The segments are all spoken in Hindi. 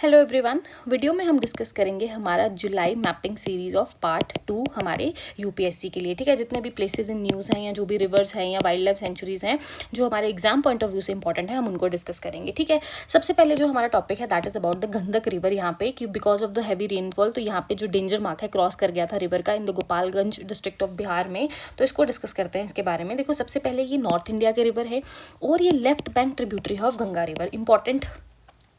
Hello everyone. वीडियो में हम डिस्कस करेंगे हमारा जुलाई मैपिंग सीरीज ऑफ पार्ट 2 हमारे यूपीएससी के लिए। ठीक है, जितने भी प्लेसेस इन न्यूज़ हैं या जो भी रिवर्स हैं या वाइल्ड लाइफ सेंचुरीज हैं जो हमारे एग्जाम पॉइंट ऑफ व्यू से इंपॉर्टेंट है, हम उनको डिस्कस करेंगे। ठीक है, सबसे पहले जो हमारा टॉपिक है that is about the Gandak river. यहाँ पे कि because of the heavy rainfall तो यहाँ पे जो डेंजर मार्क है क्रॉस कर गया था रिवर का in the Gopalganj district of Bihar में। तो इसको डिस्कस करते हैं इसके बारे में। देखो, सबसे पहले ये नॉर्थ इंडिया के रिवर है और ये लेफ्ट बैंक ट्रिब्यूटरी है of Ganga river, important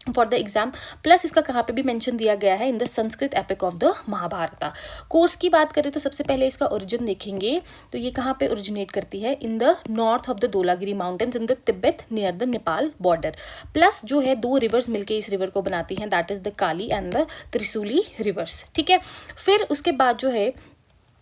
for the exam. Plus इसका कहाँ पे भी मेंशन दिया गया है in the Sanskrit epic of the Mahabharata. Course की बात करें तो सबसे पहले इसका ओरिजिन देखेंगे तो ये कहाँ पे ओरिजिनेट करती है, in the north of the Dhaulagiri mountains in the Tibet near the Nepal border. Plus जो है दो रिवर्स मिलके इस रिवर को बनाती हैं, that is the Kali and the Trishuli reverse. ठीक है, फिर उसके बाद जो है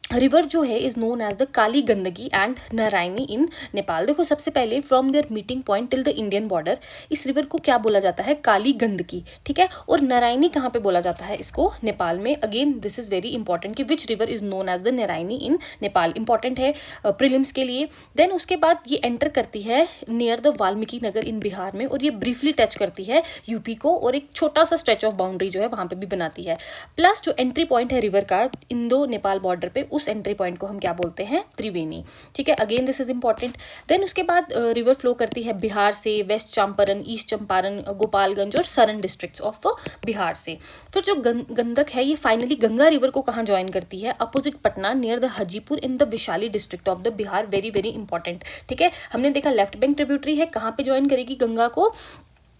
रिवर जो है इज नोन एज द काली गंदगी एंड नारायणी इन नेपाल। देखो, सबसे पहले from their meeting point till the Indian border इस रिवर को क्या बोला जाता है, काली गंदगी। ठीक है, और नारायणी कहाँ पे बोला जाता है इसको, नेपाल में। Again this is very important कि which river is known as the Narayani in Nepal, important है प्रीलिम्स के लिए। देन उसके बाद ये एंटर करती है near the Valmiki Nagar in Bihar में और ये ब्रीफली टच करती है यूपी को और एक छोटा सा स्ट्रेच ऑफ बाउंड्री जो है वहां पे भी बनाती है। प्लस जो एंट्री पॉइंट है रिवर का इंडो नेपाल बॉर्डर पे, उस एंट्री पॉइंट को हम क्या बोलते हैं, त्रिवेणी। ठीक है, again this is important. Then उसके बाद रिवर फ्लो करती है बिहार से, वेस्ट चंपारण, ईस्ट चंपारण, गोपालगंज और सरन डिस्ट्रिक्ट्स ऑफ बिहार से। फिर जो गंडक है ये फाइनली गंगा रिवर को कहाँ ज्वाइन करती है, opposite Patna near the Hajipur in the Vaishali district of the Bihar. Very very important. ठीक है, हमने देखा लेफ्ट बैंक ट्रिब्यूटरी है, कहाँ पे ज्वाइन करेगी गंगा को,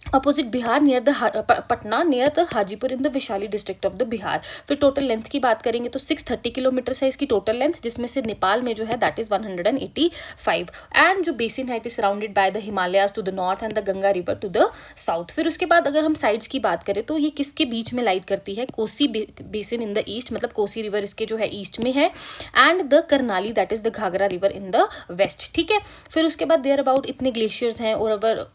opposite Bihar near the Patna near the Hajipur in the Vaishali district of the Bihar. फिर टोटल लेंथ की बात करेंगे तो 630 किलोमीटर है इसकी टोटल लेंथ, जिसमें से नेपाल में जो है दैट इज 185। एंड जो बेसिन है it is surrounded by the Himalayas to the north and the Ganga river to the south. फिर उसके बाद अगर हम साइड्स की बात करें तो ये किसके बीच में लाइट करती है, Kosi basin in the east, मतलब कोसी रिवर इसके जो है ईस्ट में है, and the Karnali that is the Ghaghara river in the west. ठीक है, फिर उसके बाद देयर अबाउट इतने ग्लेशियर्स हैं और अवर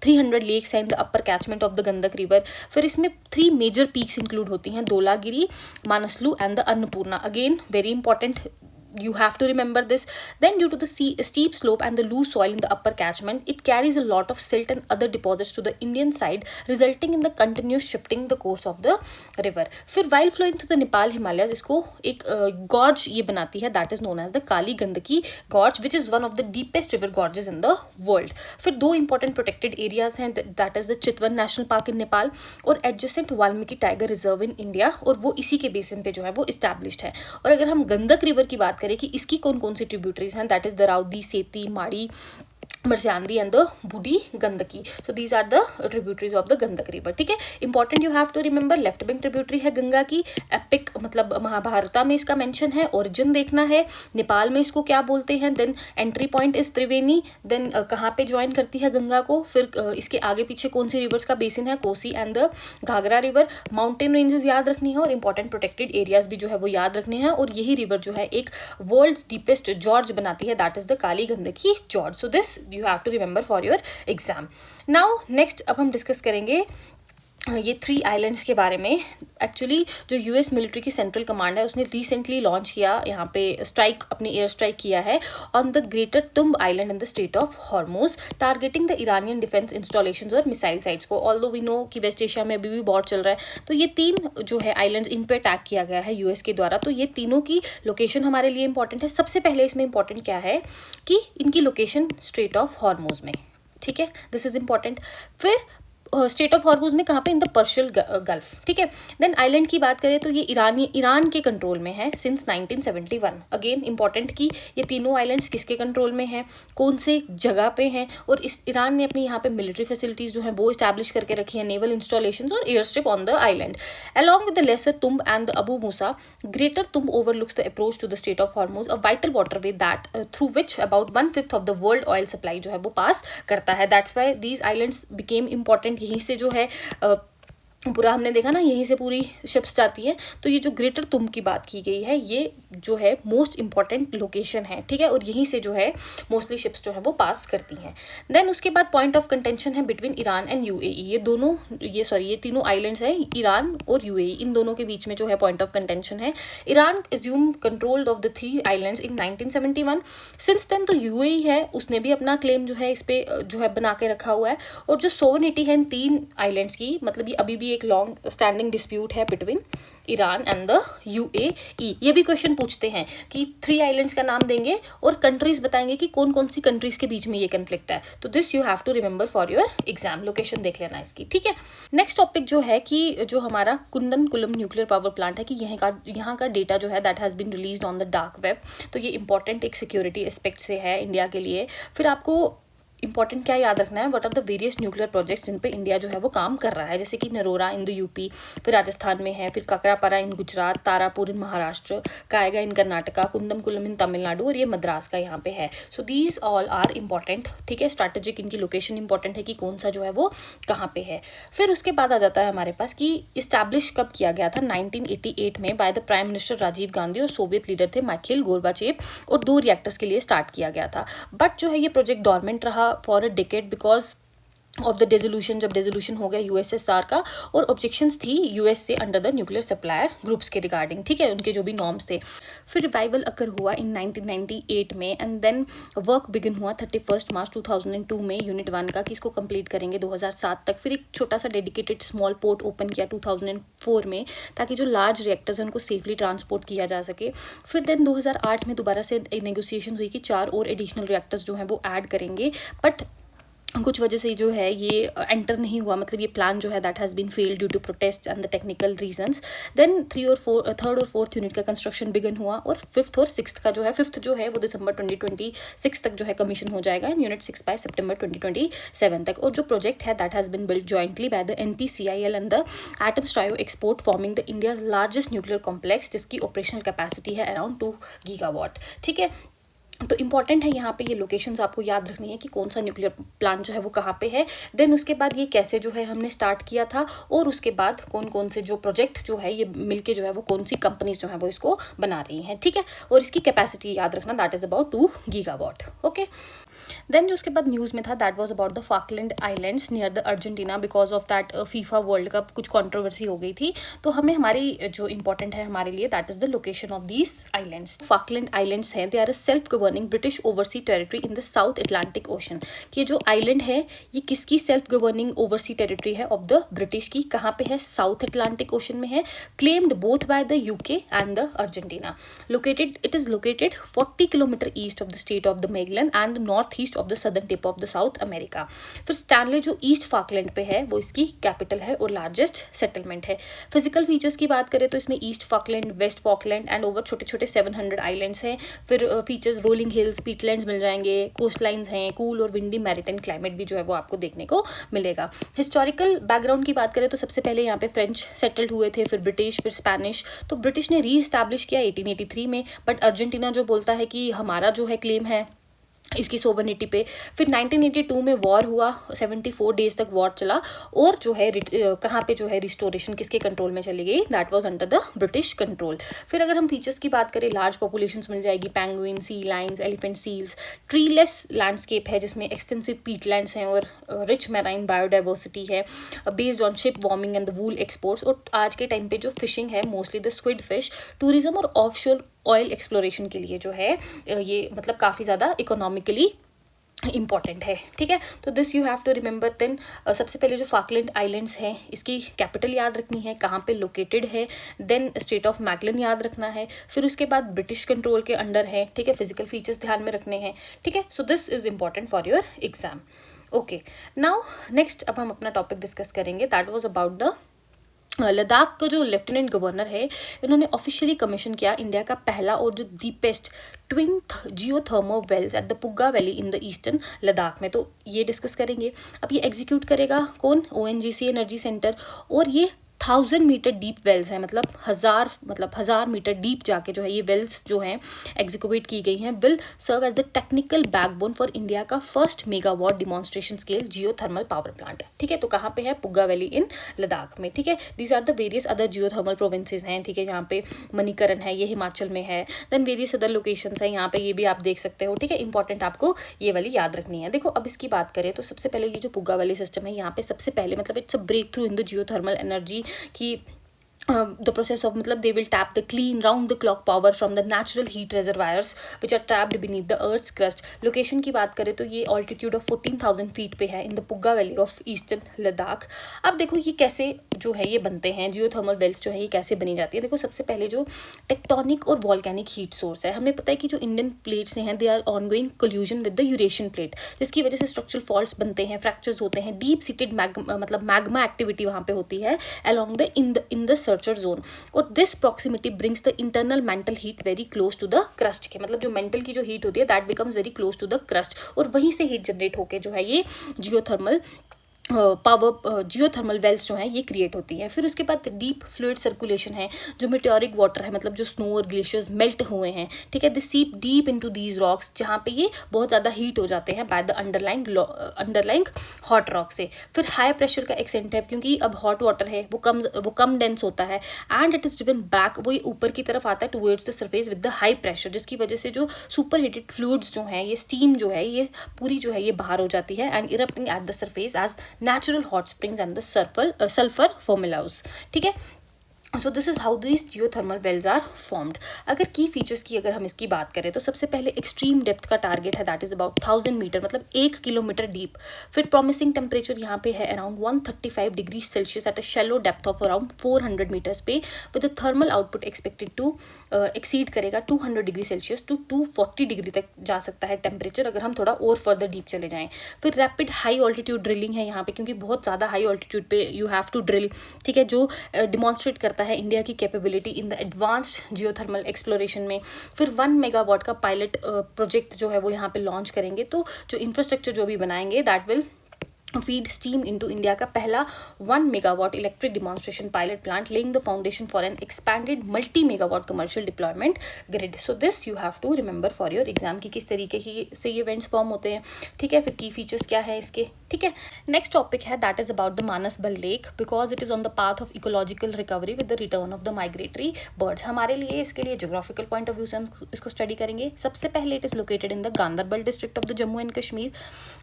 300 लेक्स हैं in the upper catchment of the Gandak river. फिर इसमें 3 मेजर पीक्स इंक्लूड होती हैं, Dhaulagiri, Manaslu and the Annapurna. Again very important, you have to remember this. Then due to the steep slope and the loose soil in the upper catchment, it carries a lot of silt and other deposits to the Indian side, resulting in the continuous shifting the course of the river. फिर while flowing through the Nepal Himalayas इसको एक gorge ये बनाती है, that is known as the Kali Gandaki gorge, which is one of the deepest river gorges in the world. फिर दो important protected areas हैं, that is the Chitwan national park in Nepal और adjacent Valmiki tiger reserve in India, और वो इसी के बेसिन पे जो है वो established है। और अगर हम गंडक रिवर की बात कि इसकी कौन कौन सी ट्रिब्यूटरीज हैं, that is Daraudi, Seti, Madi, Marsyangdi and the Budhi Gandaki. So these are the tributaries of the Gandak river. ठीक है, important, you have to remember left bank tributary है गंगा की, एपिक मतलब महाभारत में इसका मेंशन है, ओरिजिन देखना है, नेपाल में इसको क्या बोलते हैं, then entry point is Triveni, then कहाँ पे ज्वाइन करती है गंगा को, फिर इसके आगे पीछे कौन सी रिवर्स का बेसिन है, Kosi and the Ghaghara river. Mountain ranges याद रखनी है और इंपॉर्टेंट प्रोटेक्टेड एरियाज भी जो है वो याद रखने हैं, और यही रिवर जो है एक वर्ल्ड्स डीपेस्ट जॉर्ज बनाती है, that is the Kali Gandaki George. So this you have to remember for your exam. Now next अब हम डिस्कस करेंगे ये 3 आइलैंड्स के बारे में। एक्चुअली जो यूएस मिलिट्री की सेंट्रल कमांड है उसने रिसेंटली लॉन्च किया यहाँ पे स्ट्राइक, अपनी एयर स्ट्राइक किया है on the greater Tumb island in the state of Hormuz, targeting the Iranian defense installations और मिसाइल साइट्स को। ऑल्दो वी नो कि वेस्ट एशिया में अभी भी वॉर चल रहा है, तो ये 3 जो है आइलैंड्स इन पे अटैक किया गया है यूएस के द्वारा। तो ये तीनों की लोकेशन हमारे लिए इंपॉर्टेंट है। सबसे पहले इसमें इंपॉर्टेंट क्या है कि इनकी लोकेशन स्ट्रेट ऑफ हॉर्मुज में। ठीक है, दिस इज इंपॉर्टेंट। फिर स्टेट ऑफ हॉर्मुज में कहाँ पे, इन द पर्शियल गल्फ। ठीक है, देन आइलैंड की बात करें तो ये ईरान के कंट्रोल में है सिंस 1971। अगेन इंपॉर्टेंट कि ये तीनों आइलैंड्स किसके कंट्रोल में हैं, कौन से जगह पे हैं, और इस ईरान ने अपनी यहाँ पे मिलिट्री फैसिलिटीज जो हैं वो इस्टेब्लिश करके रखी है, नेवल इंस्टॉलेशंस और air strip on the island. Along with the lesser Tumb and the Abu Musa, greater Tumb overlooks the approach to the state of Hormuz, a vital waterway that through which about 1/5 of the world oil supply जो है वो पास करता है। That's why these islands became important. यहीं से जो है पूरा हमने देखा ना, यहीं से पूरी शिप्स जाती हैं। तो ये जो ग्रेटर तुम्ब की बात की गई है ये जो है मोस्ट इंपॉर्टेंट लोकेशन है। ठीक है, और यहीं से जो है मोस्टली शिप्स जो है वो पास करती हैं। देन उसके बाद पॉइंट ऑफ कंटेंशन है बिटवीन ईरान एंड यूएई। ये तीनों आइलैंड्स हैं, ईरान और यूएई, इन दोनों के बीच में जो है पॉइंट ऑफ कंटेंशन है। Iran assume control of the 3 islands in 1971। Since then तो यूएई है उसने भी अपना क्लेम जो है इस पे जो है बना के रखा हुआ है। और जो सोवरेनिटी है इन 3 आइलैंड्स की, मतलब ये अभी भी एक लॉन्ग स्टैंडिंग डिस्प्यूट है between Iran and the UAE। ये भी क्वेश्चन पूछते हैं कि 3 आइलैंड्स का नाम देंगे और कंट्रीज बताएंगे कि कौन कौन सी कंट्रीज के बीच में ये कन्फ्लिक्ट है। तो this you have to remember for your exam, location देख लेना इसकी, ठीक है। नेक्स्ट टॉपिक जो है कि जो हमारा कुंदनकुलम न्यूक्लियर पावर प्लांट है कि यहाँ का डेटा जो है that has been released on the dark web. तो ये इंपॉर्टेंट एक सिक्योरिटी एस्पेक्ट से है इंडिया के लिए। फिर आपको इंपॉर्टेंट क्या याद रखना है, what are the various nuclear projects जिन पे इंडिया जो है वो काम कर रहा है, जैसे कि नरोरा इन द यूपी, फिर राजस्थान में है, फिर काकरापारा इन गुजरात, तारापुर इन महाराष्ट्र, कायगा इन कर्नाटका, कुंदमकुलम इन तमिलनाडु और ये मद्रास का यहाँ पे है। So these all are important, ठीक है। स्ट्रैटेजिक इनकी लोकेशन इंपॉर्टेंट है कि कौन सा जो है वो कहाँ पे है। फिर उसके बाद आ जाता है हमारे पास कि इस्टेब्लिश कब किया गया था, 1988 में by the prime minister Rajiv Gandhi और सोवियत लीडर थे माइखेल गोर्बाचेव, और 2 रिएक्टर्स के लिए स्टार्ट किया गया था। बट जो है ये प्रोजेक्ट डॉर्मेंट रहा for a decade because of the dissolution, जब डिसोल्यूशन हो गया USSR का, और ऑब्जेक्शंस थी US से under the nuclear supplier groups के रिगार्डिंग, ठीक है, उनके जो भी नॉर्म्स थे। फिर रिवाइवल अकर हुआ इन 1998 में एंड देन वर्क बिगिन हुआ 31 मार्च 2002 में यूनिट 1 का, कि इसको कंप्लीट करेंगे 2007 तक। फिर एक छोटा सा डेडिकेटेड स्मॉल पोर्ट ओपन किया 2004 में, ताकि जो लार्ज रिएक्टर्स हैं उनको सेफली ट्रांसपोर्ट किया जा सके। फिर देन 2008 में दोबारा से नेगोशिएशन हुई कि 4 और एडिशनल रिएक्टर्स जो हैं वो ऐड करेंगे, बट कुछ वजह से जो है ये एंटर नहीं हुआ, मतलब ये प्लान जो है that has been failed due to protest and the technical reasons. Then third और फोर्थ यूनिट का कंस्ट्रक्शन बिगन हुआ, और फिफ्थ और सिक्स्थ का जो है, फिफ्थ जो है वो दिसंबर 2026 तक जो है कमीशन हो जाएगा, एंड यूनिट 6 बाय सितंबर 2027 तक। और जो प्रोजेक्ट है that has been build jointly by the NPCIL and the Atomstroyexport, forming the India's largest nuclear complex, जिसकी ऑपरेशनल कैपेसिटी है अराउंड 2 गीगावाट, ठीक है। तो इंपॉर्टेंट है यहाँ पे ये लोकेशंस आपको याद रखनी है कि कौन सा न्यूक्लियर प्लांट जो है वो कहाँ पे है। देन उसके बाद ये कैसे जो है हमने स्टार्ट किया था, और उसके बाद कौन कौन से जो प्रोजेक्ट जो है ये मिलके जो है वो कौन सी कंपनीज जो है वो इसको बना रही हैं, ठीक है। और इसकी कैपेसिटी याद रखना, that is about 2 gigawatt, okay. Then जो उसके बाद न्यूज़ में था that was about the Falkland islands near the Argentina, because of that FIFA World Cup कुछ कंट्रोवर्सी हो गई थी। तो हमें हमारी जो इंपॉर्टेंट है हमारे लिए that is the location of these islands. Falkland islands हैं, they are a self governing British oversee territory in the South Atlantic Ocean. कि ये जो आइलैंड है ये किसकी सेल्फ गवर्निंग ओवरसी टेरिटरी है, ऑफ द ब्रिटिश की। कहाँ पे है, साउथ अटलांटिक ओशन में है, claimed both by the UK and the Argentina. Located, it is located 40 kilometre east of the state of the Magellan and north east of the southern tip of the South America. फिर स्टैनले जो ईस्ट फाकलैंड पे है वो इसकी कैपिटल है और लार्जेस्ट सेटलमेंट है। फिजिकल फीचर्स की बात करें तो इसमें East Falkland, West Falkland and over छोटे छोटे 700 आइलैंड्स हैं। फिर फीचर्स रोलिंग हिल्स, पीटलैंड्स मिल जाएंगे, कोस्ट लाइन्स हैं, कूल और विंडी मैरिटाइम क्लाइमेट भी जो है वो आपको देखने को मिलेगा। हिस्टोरिकल बैकग्राउंड की बात करें तो सबसे पहले यहाँ पे फ्रेंच सेटल्ड हुए थे, फिर ब्रिटिश, फिर स्पेनिश। तो ब्रिटिश ने री एस्टैब्लिश किया 1883 में, बट अर्जेंटीना जो बोलता है कि हमारा जो है क्लेम है इसकी सोवर्निटी पे। फिर 1982 में वॉर हुआ, 74 डेज तक वॉर चला, और जो है कहाँ पे जो है रिस्टोरेशन किसके कंट्रोल में चली गई, that was under the British control. फिर अगर हम फीचर्स की बात करें, लार्ज पॉपुलेशंस मिल जाएगी, penguin, sea lions, elephant seals, treeless landscape है जिसमें एक्सटेंसिव पीटलैंड्स हैं, और रिच मैराइन बायोडाइवर्सिटी है based on sheep farming and the wool exports. और आज के टाइम पे जो फिशिंग है mostly the squid fish, tourism और ऑफशोर ऑयल एक्सप्लोरेशन के लिए जो है ये मतलब काफ़ी ज़्यादा इकोनॉमिकली इंपॉर्टेंट है, ठीक है। तो this you have to remember. Then सबसे पहले जो फाकलैंड आइलैंड्स हैं इसकी कैपिटल याद रखनी है, कहाँ पे लोकेटेड है। देन स्टेट ऑफ मैगलन याद रखना है। फिर उसके बाद ब्रिटिश कंट्रोल के अंडर है, ठीक है। फिजिकल फीचर्स ध्यान में रखने हैं, ठीक है। So this is important for your exam, okay. Now next अब हम अपना टॉपिक डिस्कस करेंगे, that was about the Ladakh का जो लेफ्टिनेंट गवर्नर है इन्होंने ऑफिशियली कमीशन किया इंडिया का पहला और जो deepest twin geothermal wells at the Puga valley in the eastern Ladakh में। तो ये डिस्कस करेंगे। अब ये एग्जीक्यूट करेगा कौन, ONGC एनर्जी सेंटर। और ये 1000 मीटर डीप वेल्स हैं, मतलब हजार मीटर डीप जाके जो है ये वेल्स जो हैं एग्जीक्यूट की गई हैं, will serve as the technical backbone for India का first megawatt demonstration scale geothermal power plant, ठीक है। तो कहाँ पे है, पुग्गा वैली इन लद्दाख में, ठीक है। These are the various other geothermal provinces हैं, ठीक है। यहाँ पे मणिकरण है, ये हिमाचल में है। देन वेरियस अदर लोकेशंस हैं यहाँ पे, ये भी आप देख सकते हो, ठीक है। इंपॉर्टेंट आपको ये वाली याद रखनी है। देखो अब इसकी बात करें तो सबसे पहले ये जो पुग्गा वैली सिस्टम है यहाँ पे सबसे पहले मतलब it's a breakthrough in the geothermal energy की the process of मतलब they will tap the clean round the clock power from the natural heat reservoirs which are trapped beneath the earth's crust. Location की बात करें तो ये ऑल्टीट्यूड ऑफ 14,000 फीट पे है in the Puga valley of eastern Ladakh. अब देखो ये कैसे जो है ये बनते हैं, जियोथर्मल वेल्स जो है ये कैसे बनी जाती है. देखो सबसे पहले जो टेक्टोनिक और वॉल्केनिक हीट सोर्स है, हमें पता है कि जो इंडियन प्लेट्स हैं they are ongoing collision with the Eurasian plate, जिसकी वजह से स्ट्रक्चरल फॉल्ट्स बनते हैं, फ्रैक्चर्स होते हैं, डीप सीटेड मतलब मैग्मा एक्टिविटी वहाँ पे होती है along the in the suture zone. और this proximity brings the internal mantle heat very close to the crust के, मतलब जो मेंटल की जो हीट होती है that becomes very close to the crust, और वहीं से हीट जनरेट होकर जो है ये जियोथर्मल जियोथर्मल वेल्स जो हैं ये क्रिएट होती हैं. फिर उसके बाद डीप फ्लूइड सर्कुलेशन है, जो मेटेओरिक वाटर है, मतलब जो स्नो और ग्लेशियर्स मेल्ट हुए हैं, ठीक है, दिस सीप डीप इनटू दीज रॉक्स, जहाँ पे ये बहुत ज़्यादा हीट हो जाते हैं by the underlying hot rock से. फिर हाई प्रेशर का एक्सेंट है, क्योंकि अब हॉट वाटर है वो कम डेंस होता है, and it is driven back, वो ये ऊपर की तरफ आता है towards the surface with the high pressure, जिसकी वजह से जो सुपर हीटेड फ्लूइड्स जो हैं, ये स्टीम जो है ये पूरी जो है ये बाहर हो जाती है and erupting at the surface as natural hot springs and the sulfur formulas. ठीक है. So this is how this geothermal wells are formed. अगर की फीचर्स की अगर हम इसकी बात करें तो सबसे पहले एक्सट्रीम डेप्थ का टारगेट है, दैट इज़ अबाउट 1000 मीटर, मतलब 1 किलोमीटर डीप. फिर प्रॉमिसिंग टेम्परेचर यहाँ पे है around 135 degree Celsius at a shallow depth of around 400 metres पे, with the thermal output expected to exceed करेगा 200 डिग्री सेल्सियस टू 240 डिग्री तक जा सकता है टेम्परेचर, अगर हम थोड़ा और फर्दर डीप चले जाएँ. फिर रैपिड हाई ऑल्टीट्यूड ड्रिलिंग है यहाँ पे, क्योंकि बहुत ज़्यादा हाई ऑल्टीट्यूड पे यू हैव टू ड्रिल, ठीक है, जो डिमॉन्स्ट्रेट करता है इंडिया की capability in the advanced geothermal exploration में. फिर 1 मेगावाट का पायलट प्रोजेक्ट जो है वो यहाँ पे लॉन्च करेंगे, तो जो इंफ्रास्ट्रक्चर जो भी बनाएंगे that will feed steam into India का पहला 1 megawatt electric demonstration pilot plant, laying the foundation for an expanded multi megawatt commercial deployment grid. So this you have to remember for your exam की किस तरीके से ये इवेंट्स फॉर्म होते हैं. ठीक है, फिर की फीचर्स क्या है इसके. ठीक है, नेक्स्ट टॉपिक है दैट इज अबाउट द मानस बल lake, because it is on the path of ecological recovery with the return of the migratory birds. हमारे लिए इसके लिए जोग्राफिकल पॉइंट ऑफ व्यू से हम इसको स्टडी करेंगे. सबसे पहले it is located in the Ganderbal district of the Jammu and Kashmir,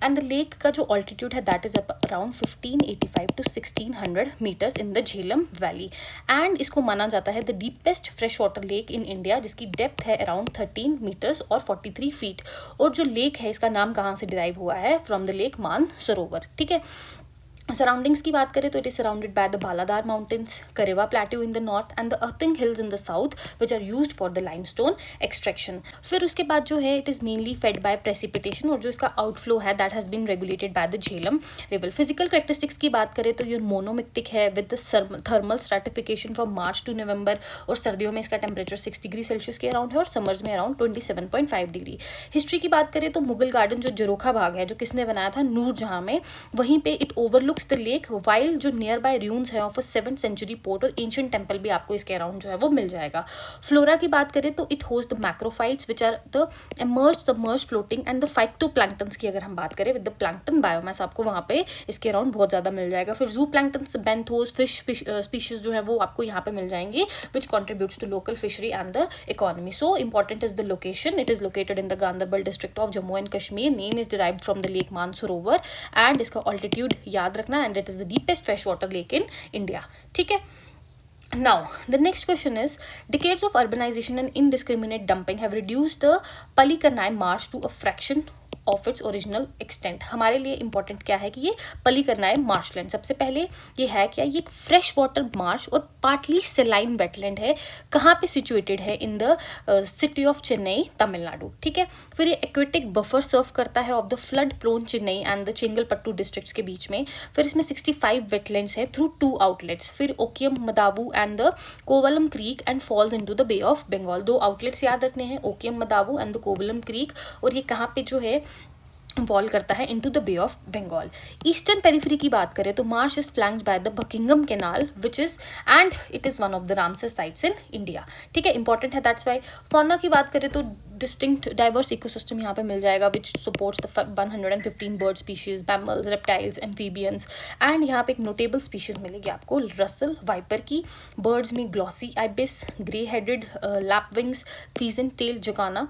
and the lake का जो ऑल्टीट्यूड है that is around 1585 to 1600 metres in the Jhelum valley, and इसको माना जाता है the deepest fresh water lake in India, जिसकी डेप्थ है अराउंड 13 मीटर्स और 43 फीट. और जो लेक है इसका नाम कहाँ से डिराइव हुआ है, फ्रॉम द लेक मान सरोवर. ठीक है, सराउंडिंग्स की बात करें तो it is surrounded by the Baladar mountains, Karewa plateau in the north and the Ahatung hills in the south which are used for the limestone extraction. फिर उसके बाद जो है it is mainly fed by precipitation, और जो इसका आउटफ्लो है that has been regulated by the Jhelum river. Physical characteristics की बात करें तो ये मोनोमिक्टिक है with the thermal stratification from March to नवंबर, और सर्दियों में इसका टेम्परेचर 6 डिग्री सेल्सियस के अराउंड है और समर्स में अराउंड 27.5 डिग्री. हिस्ट्री की बात करें तो मुगल गार्डन जो जरोखा बाग है जो किसने बनाया था, नूरजहां में, वहीं पे it overlooks the lake, while जो नियर बाय रून्स है of a 7th century port और एंशिएंट टेंपल भी आपको इसके अराउंड जो है वो मिल जाएगा. फ्लोरा की बात करें तो it host the macrophytes which are the emerged submerged floating and the phytoplanktons की अगर हम बात करें विद द प्लैंक्टन बायोमास आपको वहाँ पे इसके अराउंड बहुत ज़्यादा मिल जाएगा. फिर जू प्लैंक्टन्स, बेंथोस, फिश स्पीशीज जो है वो आपको यहाँ पे मिल जाएंगे which contributes to local fishery and the economy. So important is the location, it is located in the Ganderbal district of Jammu and Kashmir. Name is derived from the lake Manasarovar, and इसका ऑल्टीट्यूड याद रखना, and it is the deepest fresh water lake in India. ठीक है. Now, the next question is, decades of urbanization and indiscriminate dumping have reduced the Palikarnai marsh to a fraction of its original extent. हमारे लिए इंपॉर्टेंट क्या है कि ये पलीकरनाई मार्शलैंड, सबसे पहले ये है क्या, ये एक फ्रेश वाटर मार्श और पार्टली सेलाइन वेटलैंड है. कहाँ पे सिचुएटेड है, in the city of Chennai, Tamil Nadu. ठीक है. फिर ये एक्वेटिक बफर सर्व करता है of the flood prone Chennai and the Chengalpattu districts के बीच में. फिर इसमें 65 वेटलैंड्स है थ्रू 2 आउटलेट्स. फिर Okkiyam, Maduvu and the Kovalam creek and falls into the bay of Bengal. 2 outlets याद रखने हैं, Okkiyam, Maduvu and the Kovalam creek, और ये कहाँ पे जो है फॉल करता है into the bay of Bengal. Eastern periphery की बात करें तो marsh is flanked by the Buckingham canal which is, and it is one of the Ramsar sites in India. ठीक है, इंपॉर्टेंट है, दैट्स वाई. फॉना की बात करें तो डिस्टिंक्ट डाइवर्स इकोसिस्टम यहाँ पे मिल जाएगा which supports the 115 bird species, mammals, reptiles, amphibians, and यहाँ पे एक नोटेबल स्पीशीज मिलेगी आपको रसल वाइपर की. बर्ड्स में glossy ibis, grey headed lapwings, pheasant tail jacana,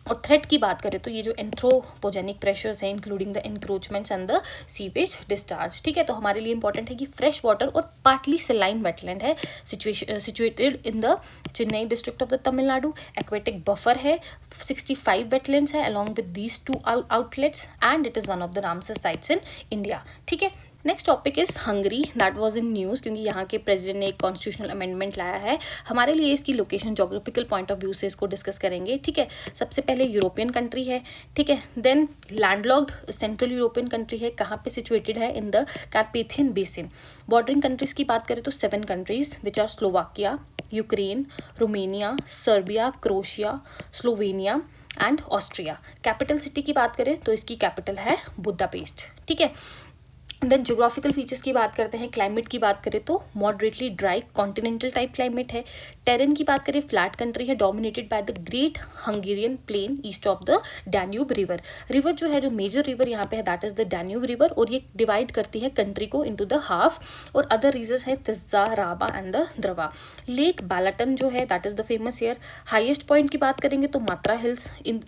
और थ्रेट की बात करें तो ये जो एंथ्रोपोजेनिक प्रेशर्स हैं including the encroachments and the sewage discharge, ठीक है। तो हमारे लिए इंपॉर्टेंट है कि फ्रेश वाटर और पार्टली सेलाइन वेटलैंड है situated in the Chennai district of the Tamil Nadu. Aquatic buffer है, 65 वेटलैंड्स है along with these 2 outlets and it is one of the Ramsar sites in India, ठीक है। Next topic is Hungary, that was in news क्योंकि यहाँ के प्रेसिडेंट ने एक कॉन्स्टिट्यूशनल अमेंडमेंट लाया है। हमारे लिए इसकी location geographical point of view से इसको डिस्कस करेंगे, ठीक है। सबसे पहले यूरोपियन कंट्री है, ठीक है। Then landlocked central European country है, कहाँ पे सिचुएटेड है, in the Carpathian basin. Bordering countries की बात करें तो 7 countries which are Slovakia, Ukraine, Romania, Serbia, Croatia, Slovenia and Austria. Capital city की बात करें तो इसकी कैपिटल है बुडापेस्ट, ठीक है। देन जोग्राफिकल फीचर्स की बात करते हैं। क्लाइमेट की बात करें तो moderately dry continental type climate है। टेरेन की बात करें फ्लैट कंट्री है dominated by the great Hungarian plain east of the Danube river. River जो है, जो मेजर रिवर यहाँ पे है that is the Danube river, और ये डिवाइड करती है कंट्री को इनटू द हाफ। और अदर रिवर्स हैं Tisza, Raba and the Drava. Lake Balaton जो है that is the famous here. Highest point की बात करेंगे तो Matra hills in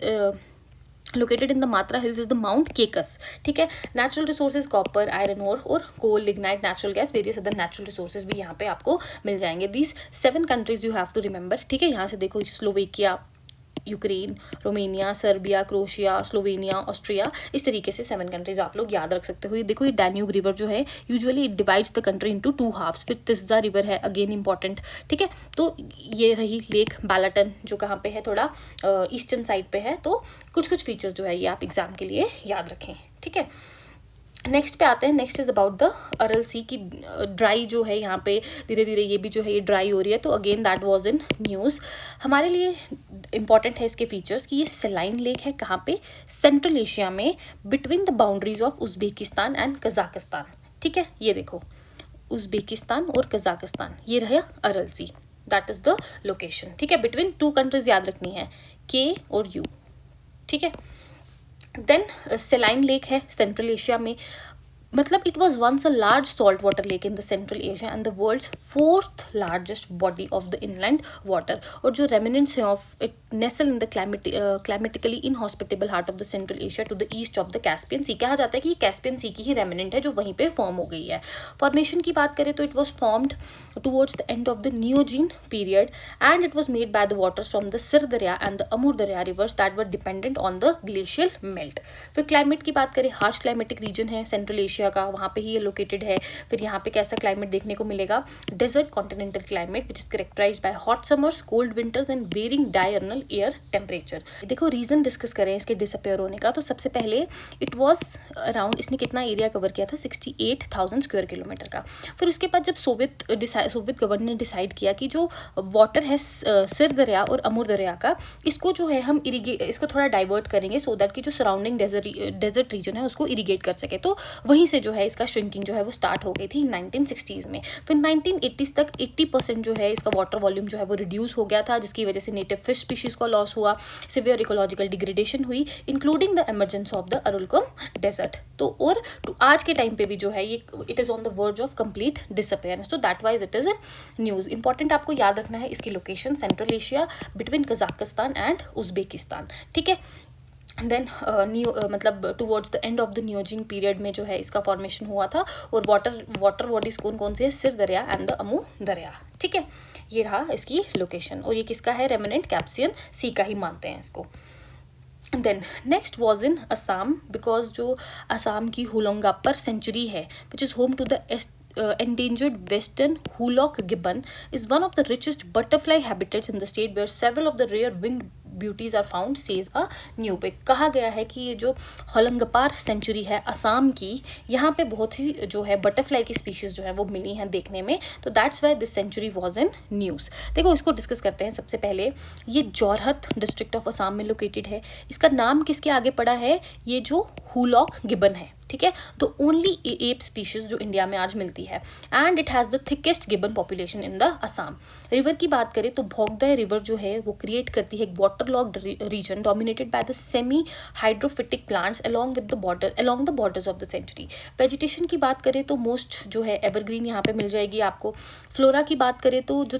located in the Matra hills is the Mount Kekes, ठीक है। Natural resources copper, iron ore और coal, lignite, natural gas, various other natural resources भी यहाँ पे आपको मिल जाएंगे। These 7 countries you have to remember, ठीक है। यहाँ से देखो Slovakia, Ukraine, Romania, Serbia, Croatia, Slovenia, Austria, इस तरीके से 7 कंट्रीज आप लोग याद रख सकते हो। ये देखो, ये डैन्यूब रिवर जो है usually it divides the country into 2 halfs. फिर तिस्जा रिवर है अगेन इंपॉर्टेंट, ठीक है। तो ये रही लेक बैलाटन जो कहाँ पे है, थोड़ा ईस्टर्न साइड पे है। तो कुछ फीचर्स जो है ये आप एग्जाम के लिए याद रखें, ठीक है। नेक्स्ट पे आते हैं। नेक्स्ट इज अबाउट द अरल सी की ड्राई जो है यहाँ पे धीरे धीरे ये भी जो है ये ड्राई हो रही है। तो again that was in news. हमारे लिए इंपॉर्टेंट है इसके फीचर्स कि ये सेलाइन लेक है कहाँ पे, सेंट्रल एशिया में, between the boundaries of Uzbekistan and Kazakhstan, ठीक है। ये देखो उज्बेकिस्तान और कजाकिस्तान, ये रहा अरल सी, दैट इज द लोकेशन, ठीक है। बिटवीन 2 कंट्रीज याद रखनी है, के और यू, ठीक है। देन सेलाइन लेक है सेंट्रल एशिया में, मतलब it was once a large salt water lake in the Central Asia and the world's 4th largest body of the inland water. और जो रेमिनेंट्स हैं of it nestle in the climatically inhospitable heart of the Central Asia to the east of the Caspian Sea. कहा जाता है कि ये कैस्पियन सी की ही रेमिनेंट है जो वहीं पे फॉर्म हो गई है। फॉर्मेशन की बात करें तो it was formed towards the end of the Neogene period and it was made by the waters from the Syr Darya and the Amu Darya rivers that were dependent on the glacial melt. फिर क्लाइमेट की बात करें, हार्श क्लाइमेटिक रीजन है सेंट्रल एशिया का, वहाँ पे ही ये लोकेटेड है। फिर यहाँ पे कैसा क्लाइमेट देखने को मिलेगा, desert continental climate which is characterised by hot summers, cold winters and varying diurnal air temperature. देखो रीजन डिस्कस करें इसके डिसअपेयर होने का, तो सबसे पहले इट वॉज अराउंड, इसने कितना एरिया कवर किया था, 68,000 स्क्वायर किलोमीटर का। फिर उसके बाद जब सोवियत गवर्नमेंट ने डिसाइड किया कि जो वाटर है सिर दरिया और अमूर दरिया का, इसको जो है हम इसको थोड़ा डाइवर्ट करेंगे सो दैट कि जो सराउंडिंग डेजर्ट रीजन है उसको इरीगेट कर सके। तो वहीं से जो है इसका श्रिंकिंग जो है वो स्टार्ट हो गई थी 1960s में। फिर 1980s तक 80% जो है इसका वाटर वॉल्यूम जो है वो रिड्यूस हो गया था, जिसकी वजह से नेटिव फिश स्पीशीज का लॉस हुआ, सिवियर इकोलॉजिकल डिग्रेडेशन हुई, including the emergence of the Aralkum Desert. तो और आज के टाइम पे भी जो है ये it is on the verge of complete disappearance. तो that wise it is news. Important आपको याद रखना है इसकी location, Central Asia between Kazakhstan and Uzbekistan, ठीक है। देन मतलब towards the end of the Neogene period में जो है इसका फॉर्मेशन हुआ था। और वाटर बॉडीज कौन से है, सिर दरिया एंड द अमू दरिया, ठीक है। ये रहा इसकी लोकेशन। और ये किसका है, रेमिनेंट कैप्सियन सी का ही मानते हैं इसको। Then next was in Assam, because जो असम की हुलोंगापर सेंचुरी है which is home to the endangered western hoolock gibbon, is one of the richest butterfly habitats in the state where several of the rare winged beauties are found, says a new book। कहा गया है कि ये जो होलंगपार सेंचुरी है असम की, यहाँ पे बहुत ही जो है बटरफ्लाई की स्पीशीज जो है वो मिली हैं देखने में। तो that's why this sanctuary was in news. देखो इसको डिस्कस करते हैं। सबसे पहले ये जोरहत डिस्ट्रिक्ट ऑफ असम में लोकेटेड है। इसका नाम किसके आगे पड़ा है, ये जो हुलॉक गिबन है, ठीक है। तो ओनली एप स्पीशीज जो इंडिया में आज मिलती है and it has the thickest gibbon population in the Assam. River की बात करें तो भोगदय रिवर जो है वो क्रिएट करती है एक waterlogged region dominated by the semi hydrophytic plants along the borders of the sanctuary. Vegetation की बात करें तो मोस्ट जो है एवरग्रीन यहाँ पे मिल जाएगी आपको। फ्लोरा की बात करें तो जो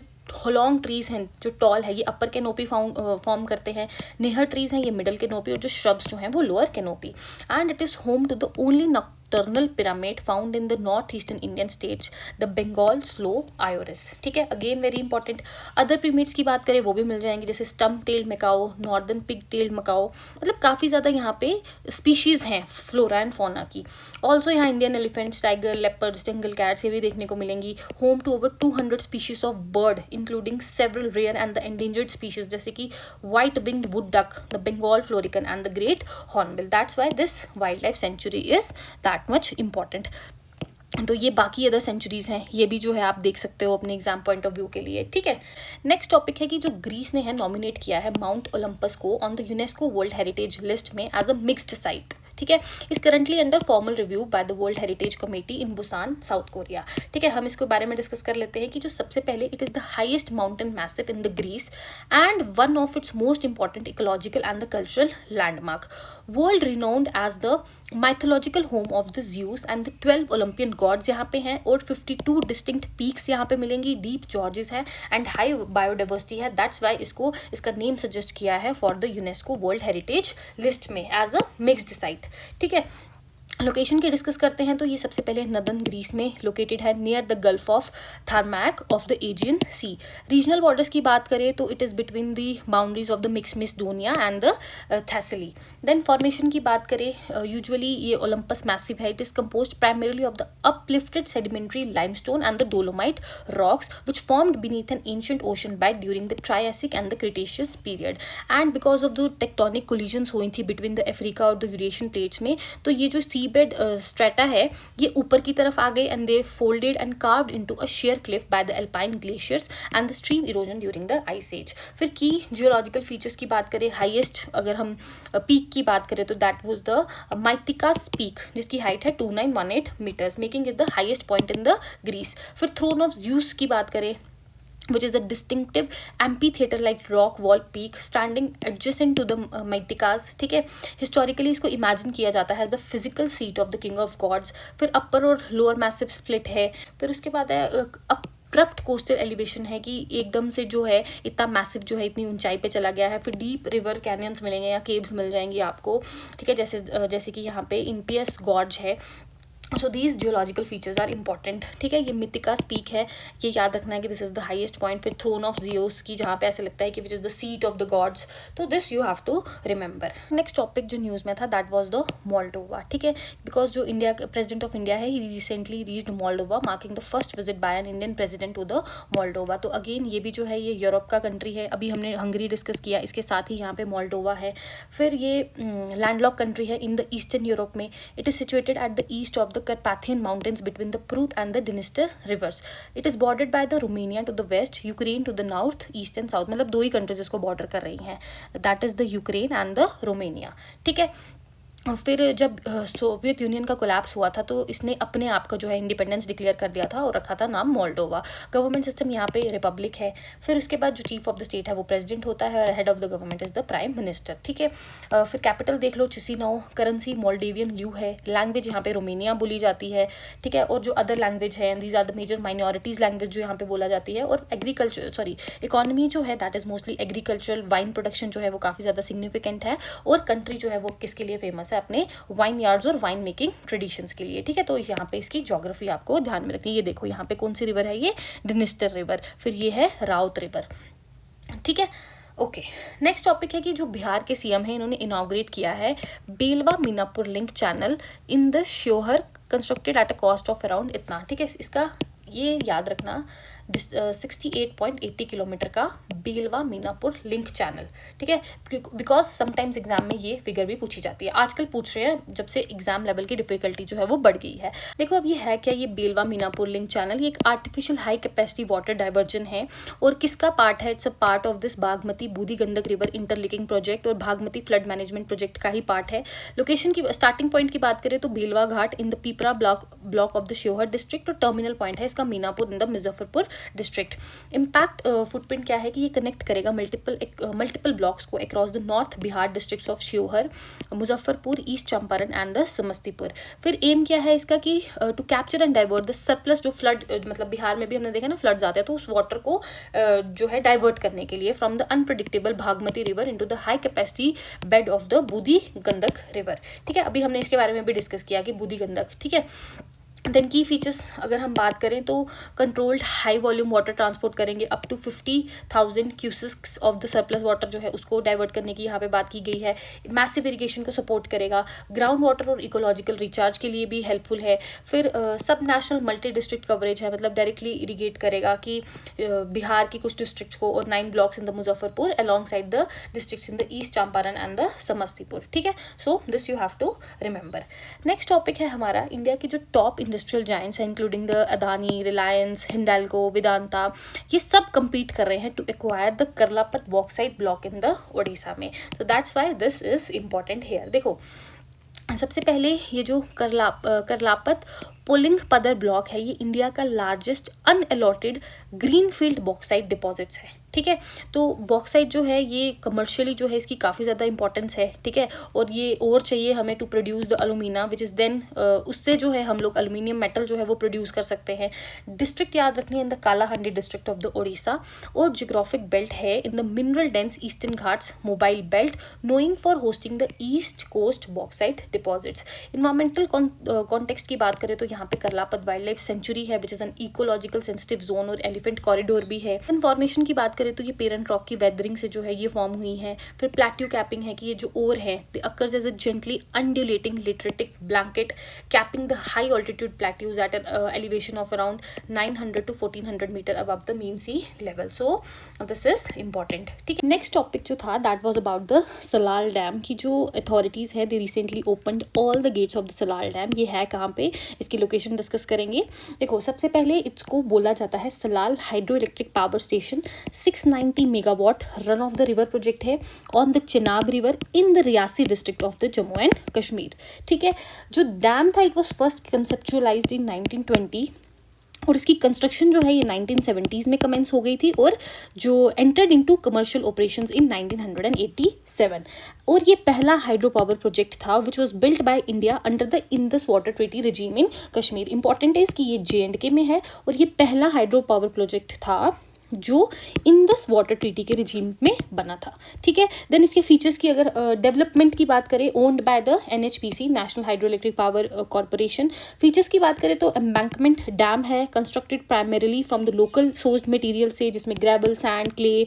लॉन्ग ट्रीज हैं जो टॉल है ये अपर कैनोपी फॉर्म करते हैं, निहर ट्रीज हैं ये मिडल कैनोपी, और जो श्रब्स जो हैं वो lower canopy. And it is home to the only nocturnal primate found in the north eastern Indian states, the Bengal slow loris. ठीक है, again very important. Other primates की बात करें वो भी मिल जाएंगे, जैसे stump tailed macaque, northern pig tailed macaque, मतलब काफ़ी ज़्यादा यहाँ पे स्पीशीज़ हैं फ्लोरा एंड फौना की। ऑल्सो यहाँ Indian elephants, tiger, leopards, jungle cats ये भी देखने को मिलेंगी। Home to over 200 species of bird including several rare and the endangered species, जैसे कि white winged wood duck, the Bengal florican and the great hornbill. That's why this wildlife sanctuary is that much important. तो ये बाकी अदर सेंचुरीज हैं, ये भी जो है आप देख सकते हो अपने एग्जाम पॉइंट ऑफ व्यू के लिए। ठीक है, नेक्स्ट टॉपिक है कि जो ग्रीस ने है नॉमिनेट किया है माउंट ओलंपस को on the UNESCO world heritage list में एज अ मिक्स्ड साइट। ठीक है, इस currently under formal review by the world heritage committee in Busan, south Korea. ठीक है, हम इसके बारे में डिस्कस कर लेते हैं कि जो सबसे पहले it is the highest mountain massif in the Greece and one of its most important ecological and the cultural landmark, world renowned as the mythological home of the Zeus and the 12 Olympian gods यहाँ पे हैं, और 52 डिस्टिंक्ट पीक्स यहाँ पे मिलेंगी, डीप जॉर्जेस हैं एंड हाई बायोडाइवर्सिटी है। दैट्स वाई इसको इसका नेम सजेस्ट किया है for the UNESCO world heritage list में एज अ मिक्स्ड साइट। ठीक है, लोकेशन की डिस्कस करते हैं तो ये सबसे पहले नदर्न ग्रीस में लोकेटेड है near the gulf of Thermaic of the Aegean Sea. Regional borders की बात करें तो it is between the boundaries of the Macedonia and the Thessaly. Then formation की बात करें, यूजुअली ये ओलंपस मैसिव है, it is composed primarily of the uplifted sedimentary limestone and the dolomite rocks which formed beneath an ancient ocean bed during the Triassic and the Cretaceous period. And because of the tectonic collisions हुई थी बिटवीन द अफ्रीका और द यूरेशियन प्लेट्स में, तो ये जो सी बेड स्ट्रेटा है ये ऊपर की तरफ आ गए and they folded and carved into a sheer cliff by the alpine glaciers and the stream erosion during the ice age. फिर की जियोलॉजिकल फीचर्स की बात करें, हाईएस्ट अगर हम पीक की बात करें तो that was the Mytikas peak जिसकी हाइट है 2918 metres, making it the highest point in the Greece. फिर थ्रोन ऑफ ज़्यूस की बात करें which is a distinctive amphitheater-like rock wall peak standing adjacent to the Mythikas। ठीक है, हिस्टोरिकली इसको इमेजिन किया जाता है as the physical seat of the king of gods. फिर अपर और लोअर मैसिव स्प्लिट है। फिर उसके बाद है अब्रप्ट कोस्टल एलिवेशन है कि एकदम से जो है इतना मैसिव जो है इतनी ऊंचाई पे चला गया है। फिर डीप रिवर कैनियंस मिलेंगे या केव्स मिल जाएंगी आपको। ठीक है, जैसे कि यहाँ पे इम्पियस गॉर्ज है। So these geological features are important. ठीक है, ये मिथिकास पीक है, ये याद रखना है कि this is the highest point. फिर थ्रोन ऑफ ज़ियोस की जहाँ पे ऐसे लगता है कि which is the seat of the gods, तो this you have to remember. Next topic जो न्यूज़ में था दैट वाज द मोल्डोवा। ठीक है, बिकॉज जो इंडिया प्रेसिडेंट ऑफ इंडिया है ही recently reached Moldova, marking the first visit by an Indian president to the Moldova. तो अगेन ये भी जो है ये यूरोप का कंट्री है, अभी हमने हंगरी डिस्कस किया, इसके साथ ही यहाँ पे मोल्डोवा है। फिर ये लैंडलॉक कंट्री है इन द ईस्टर्न यूरोप में। It is situated at the east of the Carpathian mountains between the Prut and the Dniester rivers. It is bordered by the Romania to the west, Ukraine to the north, east and south। मतलब दो ही कंट्रीज इसको बॉर्डर कर रही हैं, that is the Ukraine and the Romania. ठीक है, फिर जब सोवियत यूनियन का कोलैप्स हुआ था तो इसने अपने आप का जो है इंडिपेंडेंस डिक्लेयर कर दिया था और रखा था नाम मोल्डोवा। गवर्नमेंट सिस्टम यहाँ पे रिपब्लिक है। फिर उसके बाद जो चीफ ऑफ द स्टेट है वो प्रेसिडेंट होता है और head of the government is the prime minister. ठीक है, फिर कैपिटल देख लो चिसिनाउ, करेंसी मोल्डेवियन ल्यू है, लैंग्वेज यहाँ पे रोमेनिया बोली जाती है। ठीक है, और जो अदर लैंग्वेज है these are the major minorities language जो यहाँ पे बोला जाती है। और इकोनॉमी जो है that is mostly agricultural, wine production जो है वो काफ़ी ज़्यादा सिग्निफिकेंट है। और कंट्री जो है वो किसके लिए फेमस है, अपने वाइन यार्ड्स और वाइन मेकिंग ट्रेडिशंस के लिए। ठीक है, तो यहाँ पे इसकी ज्योग्राफी आपको ध्यान में रखनी है। ये देखो यहाँ पे कौन सी रिवर है, ये डिनिस्टर रिवर, फिर ये है राउत रिवर। ठीक है, ओके, नेक्स्ट टॉपिक है कि जो बिहार के सीएम है इन्होंने इनॉग्रेट किया है Belwa Minapur link channel in the Sheohar, constructed at a cost of around इतना। ठीक है, इसका ये याद रखना 68.80 किलोमीटर का बेलवा मीनापुर लिंक चैनल। ठीक है, बिकॉज समटाइम्स एग्जाम में ये फिगर भी पूछी जाती है, आजकल पूछ रहे हैं जब से एग्जाम लेवल की डिफिकल्टी जो है वो बढ़ गई है। देखो अब ये है क्या, ये बेलवा मीनापुर लिंक चैनल ये एक artificial high capacity water diversion है। और किसका पार्ट है, it's a part of this Bagmati Budhi Gandak river interlinking project और भागमती फ्लड मैनेजमेंट प्रोजेक्ट का ही पार्ट है। लोकेशन की स्टार्टिंग पॉइंट की बात करें तो Belwa Ghat in the Pipra block of the Sheohar district, और टर्मिनल पॉइंट है इसका Minapur in the Muzaffarpur district. Impact footprint क्या है कि ये कनेक्ट करेगा मल्टीपल ब्लॉक्स को across the north Bihar districts of Sheohar, Muzaffarpur, east Champaran and the Samastipur. फिर एम क्या है इसका कि to capture and divert the surplus, जो फ्लड मतलब बिहार में भी हमने देखा ना फ्लड्स आते हैं, तो उस वाटर को जो है डाइवर्ट करने के लिए from the unpredictable Bagmati river into the high capacity bed of the Budhi Gandak river. ठीक है, अभी हमने इसके बारे में भी डिस्कस किया कि बूदी गंडक। ठीक है, देन की फीचर्स अगर हम बात करें तो controlled high volume water transport करेंगे up to 50,000 cusecs of the surplus water जो है उसको डाइवर्ट करने की यहाँ पे बात की गई है। मैसिव इरिगेशन को सपोर्ट करेगा, ग्राउंड वाटर और इकोलॉजिकल रिचार्ज के लिए भी हेल्पफुल है। फिर सब नेशनल मल्टी डिस्ट्रिक्ट कवरेज है, मतलब डायरेक्टली इरीगेट करेगा कि बिहार की कुछ डिस्ट्रिक्ट्स को और 9 blocks in the Muzaffarpur alongside the districts in the East Champaran and the Samastipur. ठीक है, so this you have to remember. Next topic है हमारा इंडिया की जो टॉप इंडस्ट्रियल जायंट्स हैं including the Adani, Reliance, Hindalco, Vedanta, ये सब compete कर रहे हैं to acquire the Karlapat bauxite block in the Odisha में। So that's why this is important here. देखो सबसे पहले ये जो करलापत पोलिंग पदर ब्लॉक है, ये इंडिया का लार्जेस्ट अनअलॉटेड ग्रीनफील्ड बॉक्साइट डिपॉजिट्स है। ठीक है, तो बॉक्साइट जो है ये कमर्शियली जो है इसकी काफ़ी ज़्यादा इंपॉर्टेंस है। ठीक है, और ये और चाहिए हमें to produce the alumina which is then उससे जो है हम लोग अलुमिनियम मेटल जो है वो प्रोड्यूस कर सकते हैं। डिस्ट्रिक्ट याद रखनी है in the Kalahandi district of the Odisha, और जियोग्राफिक बेल्ट है in the mineral dense eastern Ghats mobile belt knowing for hosting the east coast bauxite deposits. Environmental context की बात करें तो यहाँ पे करलापत वाइल्ड लाइफ सेंचुरी है which is an ecological sensitive zone, और एलिफेंट कॉरिडोर भी है। फॉर्मेशन की बात करें तो ये पेरेंट रॉक की वेदरिंग से जो है ये फॉर्म हुई है। फिर प्लेट्यू कैपिंग है कि ये जो ओर है they occurs as a gently undulating lateritic blanket capping the high altitude plateaus at an elevation of around 900 to 1400 metre above the mean sea level. So this is important. ठीक है, नेक्स्ट टॉपिक जो था that was about the Salal dam की जो अथॉरिटीज है they recently opened all the gates of the Salal dam. ये है कहाँ पे, इसकी लोकेशन डिस्कस करेंगे। देखो सबसे पहले इसको बोला जाता है Salal hydro electric power station. 690 megawatt run of the river project है on the Chenab river in the Reasi district of the Jammu and Kashmir. ठीक है, जो डैम था it was first conceptualised in 1920 और इसकी कंस्ट्रक्शन जो है ये 1970s में कमेंस हो गई थी, और जो entered into commercial operations in 1987। और ये पहला हाइड्रो पावर प्रोजेक्ट था which was built by India under the Indus water treaty regime in Kashmir. Important है इसकी ये J&K में है, और ये पहला हाइड्रो पावर प्रोजेक्ट था जो इंडस वाटर ट्रीटी के रिजीम में बना था। ठीक है, देन इसके फीचर्स की अगर डेवलपमेंट की बात करें, owned by the NHPC national hydro electric power corporation. Features की बात करें तो एम्बैंकमेंट डैम है constructed primarily from the local sourced material से, जिसमें ग्रेवल, सैंड, क्ले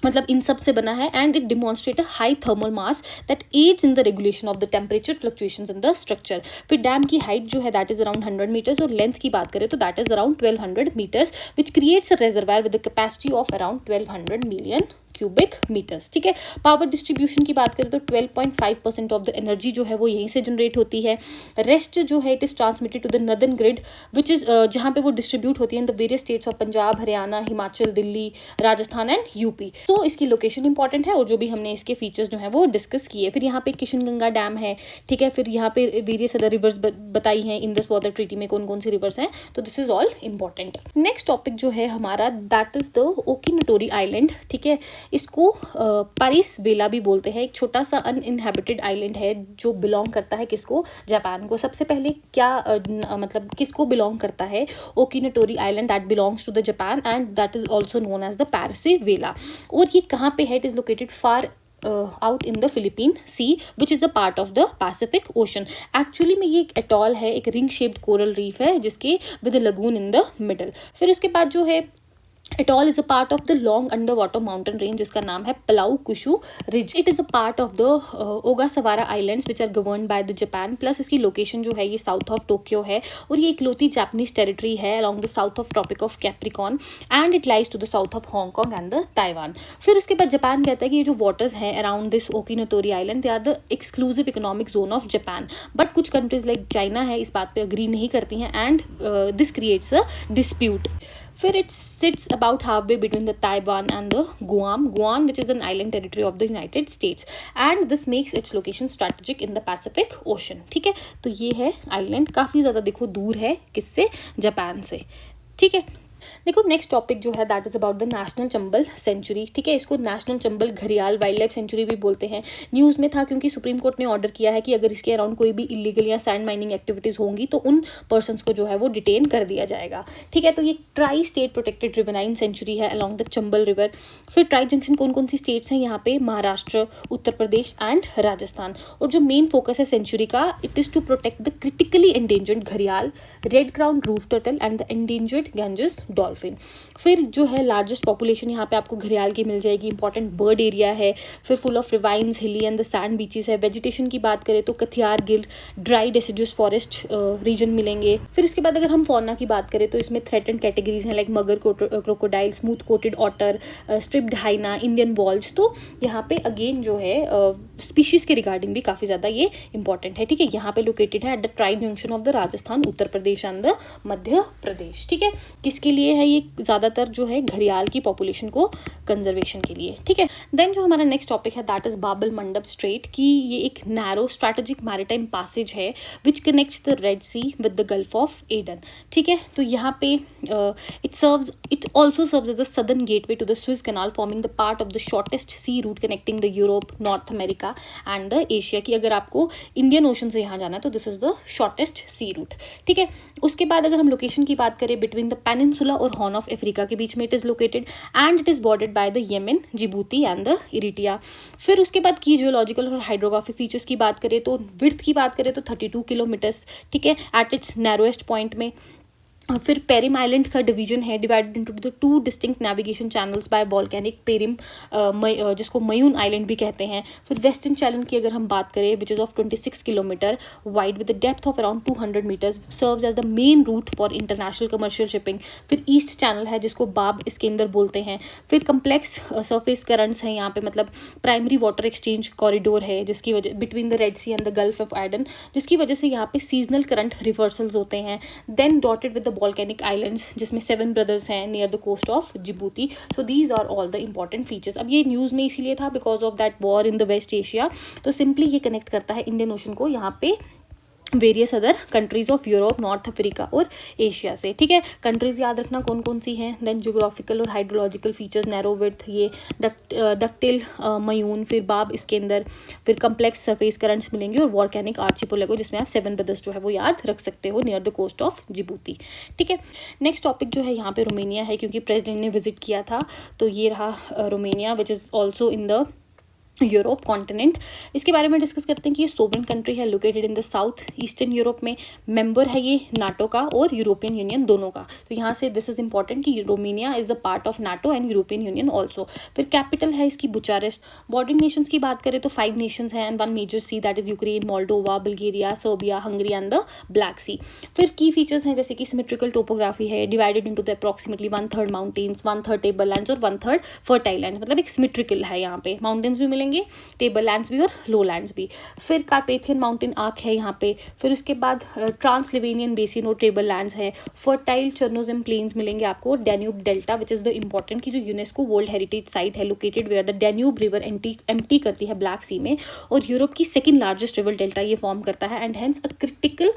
मतलब इन सब से बना है। And it demonstrate a high thermal mass that aids in the regulation of the temperature fluctuations in the structure. फिर डैम की हाइट जो है दैट इज अराउंड 100 मीटर्स, और लेंथ की बात करें तो that is around 1200 metres which creates a reservoir with the capacity of around 1200 million cubic metres. ठीक है, पावर डिस्ट्रीब्यूशन की बात करें तो 12.5% ऑफ द एनर्जी जो है वो यहीं से जनरेट होती है। रेस्ट जो है it is transmitted to the northern grid which is जहाँ पे वो डिस्ट्रीब्यूट होती है in the various states of Punjab, Haryana, Himachal, Delhi, Rajasthan and UP. तो इसकी लोकेशन इंपॉर्टेंट है, और जो भी हमने इसके फीचर्स जो है वो डिस्कस किए। फिर यहाँ पे किशनगंगा डैम है। ठीक है, फिर यहाँ पे वेरियस अदर रिवर्स बताई हैं इंडस वाटर ट्रीटी में कौन कौन सी रिवर्स हैं, तो this is all important. Next topic जो है हमारा दैट इज द ओकिनोटोरी आइलैंड। ठीक है, इसको पारिस बेला भी बोलते हैं। एक छोटा सा अनइनहेबिटेड आइलैंड है जो बिलोंग करता है किसको, जापान को। सबसे पहले क्या मतलब किसको बिलोंग करता है, Okinotori island that belongs to the Japan and that is also known as the Parece Vela. और ये कहाँ पे है, it is located far out in the Philippine Sea which is a part of the Pacific Ocean. Actually में ये एक एटॉल है, एक रिंग शेप्ड कोरल रीफ है जिसके with lagoon in the middle. फिर उसके बाद जो है Atoll is a part of the long underwater mountain range जिसका नाम है Palau Kyushu ridge. It is a part of the Ogasawara islands which are govern by the Japan. Plus इसकी लोकेशन जो है ये साउथ ऑफ टोक्यो है, और ये इकलौती जापानीज टेरिटरी है along the south of tropic of Capricorn, and it lies to the south of Hong Kong and the Taiwan. फिर उसके बाद जापान कहता है कि ये जो वाटर्स हैं around this Okinotori island they are the exclusive economic zone of Japan. But कुछ कंट्रीज लाइक चाइना है इस बात पर अग्री नहीं करती हैं, and this creates a dispute. फिर it sits about halfway between the Taiwan and the Guam which is an island territory of the United States, and this makes its location strategic in the Pacific Ocean। ठीक है, तो ये है आइलैंड, काफ़ी ज़्यादा देखो दूर है किससे, जापान से। ठीक है, देखो नेक्स्ट टॉपिक जो है that is about the national Chambal sanctuary, ठीक है। इसको नेशनल चंबल घड़ियाल वाइल्ड लाइफ सेंचुरी भी बोलते हैं। न्यूज़ में था क्योंकि सुप्रीम कोर्ट ने ऑर्डर किया है कि अगर इसके अराउंड कोई भी इलीगल या सैंड माइनिंग एक्टिविटीज़ होंगी तो उन पर्सनस को जो है वो डिटेन कर दिया जाएगा, ठीक है। तो ये tri state protected riverine sanctuary है अलॉन्ग द चंबल रिवर। फिर ट्राई जंक्शन कौन कौन सी स्टेट्स हैं यहाँ पे, महाराष्ट्र, उत्तर प्रदेश एंड राजस्थान। और जो मेन फोकस है सेंचुरी का, it is to protect the critically endangered घड़ियाल, red crown roof turtle and the endangered Ganges dolphin. फिर जो है लार्जेस्ट पॉपुलेशन यहाँ पे आपको घड़ियाल की मिल जाएगी, इंपॉर्टेंट बर्ड एरिया है। फिर full of ravines, hilly and the sand beaches है। वेजिटेशन की बात करें तो Kathiawar Gir, dry deciduous forest region मिलेंगे। फिर उसके बाद अगर हम फौना की बात करें तो इसमें थ्रेटेंड कैटेगरीज हैं like mugger crocodile, smooth coated otter, striped hyena, Indian wolves. तो यहाँ पे अगेन जो है स्पीशीज के रिगार्डिंग भी काफ़ी ज़्यादा ये इंपॉर्टेंट है, ठीक है। यहाँ पे लोकेटेड है at the tri junction of the Rajasthan, Uttar Pradesh and the Madhya Pradesh, ठीक है। किसके लिए है ये, ज़्यादातर जो है घड़ियाल की पॉपुलेशन को कंजर्वेशन के लिए, ठीक है। देन जो हमारा नेक्स्ट टॉपिक है दैट इज बाबल मंडप स्ट्रेट, की ये एक नैरो स्ट्रैटेजिक मैरिटाइम पैसेज है which connects the Red Sea with the gulf of Aden, ठीक है। तो यहाँ पे it also serves as a southern gateway to the Suez canal, forming the part of the shortest sea route connecting the Europe, North America and the Asia. की अगर आपको इंडियन ओशन से यहाँ जाना है तो this is the shortest sea route, ठीक है। उसके बाद अगर हम लोकेशन की बात करें, बिटवीन द पेनिनसुला और हॉर्न ऑफ अफ्रीका के बीच में it is located and it is bordered by the Yemen, Djibouti and the Eritrea. फिर उसके बाद की जियोलॉजिकल और हाइड्रोग्राफिक फीचर्स की बात करें तो विड्थ की बात करें तो 32 किलोमीटर्स, ठीक है, एट इट्स नैरोएस्ट पॉइंट में। फिर पेरिम आइलैंड का डिवीजन है, divided into the 2 distinct navigation channels by volcanic Perim, जिसको मयून आइलैंड भी कहते हैं। फिर वेस्टर्न चैनल की अगर हम बात करें which is of 26 kilometre wide with the depth of around 200 metres, serves as the main route for international commercial shipping. फिर ईस्ट चैनल है जिसको बाब इसके अंदर बोलते हैं। फिर कम्प्लेक्स सर्फेस करंट्स हैं यहाँ पे, मतलब प्राइमरी वाटर एक्सचेंज कॉरिडोर है जिसकी वजह between the Red Sea and the gulf of Aden, जिसकी वजह से यहाँ पे सीजनल करंट रिवर्सल्स होते हैं। Then dotted with the volcanic islands जिसमें 7 brothers हैं near the coast of Djibouti. So these are all the important features. अब ये न्यूज़ में इसीलिए था because of that war in the West Asia. तो सिंपली ये कनेक्ट करता है इंडियन ओशन को यहाँ पे various other countries of Europe, North Africa और एशिया से, ठीक है। कंट्रीज याद रखना कौन कौन सी हैं। देन जियोग्राफिकल और हाइड्रोलॉजिकल फीचर्स, नैरो विड्थ, ये डक्टिल मयून, फिर बाब इसके अंदर, फिर कम्प्लेक्स सरफेस करंट्स मिलेंगे और वॉल्केनिक आर्चिपेलागो जिसमें आप 7 ब्रदर्स जो है वो याद रख सकते हो near the coast of Djibouti, ठीक है। नेक्स्ट टॉपिक जो है यहाँ पे रोमेनिया है क्योंकि प्रेसिडेंट ने विजिट किया था। तो ये रहा Romania which is also in the Europe continent. इसके बारे में डिस्कस करते हैं कि ये सोवरेन कंट्री है located in the south eastern Europe में, मेंबर है ये नाटो का और यूरोपियन यूनियन दोनों का। तो यहाँ से दिस इज इंपॉर्टेंट कि Romania is a part of NATO and European union also. फिर कैपिटल है इसकी बुचारेस्ट। बॉर्डरिंग नेशंस की बात करें तो 5 नेशंस हैं and 1 major sea that is Ukraine, Moldova, Bulgaria, Serbia, Hungary and the Black Sea. फिर की फीचर्स हैं जैसे कि सिमेट्रिकल टोपोग्राफी है, divided into the approximately 1/3 mountains, 1/3 table lands और 1/3 फर्टाइल लैंड्स, मतलब एक सिमेट्रिकल है। यहाँ पे माउंटेन्स भी मिलेंगे, टेबल लैंड्स भी और लो लैंड्स भी। फिर कार्पेथियन माउंटेन आर्क है यहाँ पे। फिर उसके बाद ट्रांसलिवेनियन बेसिन और टेबल लैंड्स है। फर्टाइल चर्नोजिम प्लेन्स मिलेंगे आपको। Danube delta which is the important की जो यूनेस्को वर्ल्ड हेरिटेज साइट है located where the Danube river empty करती है ब्लैक सी में और यूरोप की सेकेंड लार्जेस्ट रिवर डेल्टा ये फॉर्म करता है and hence a critical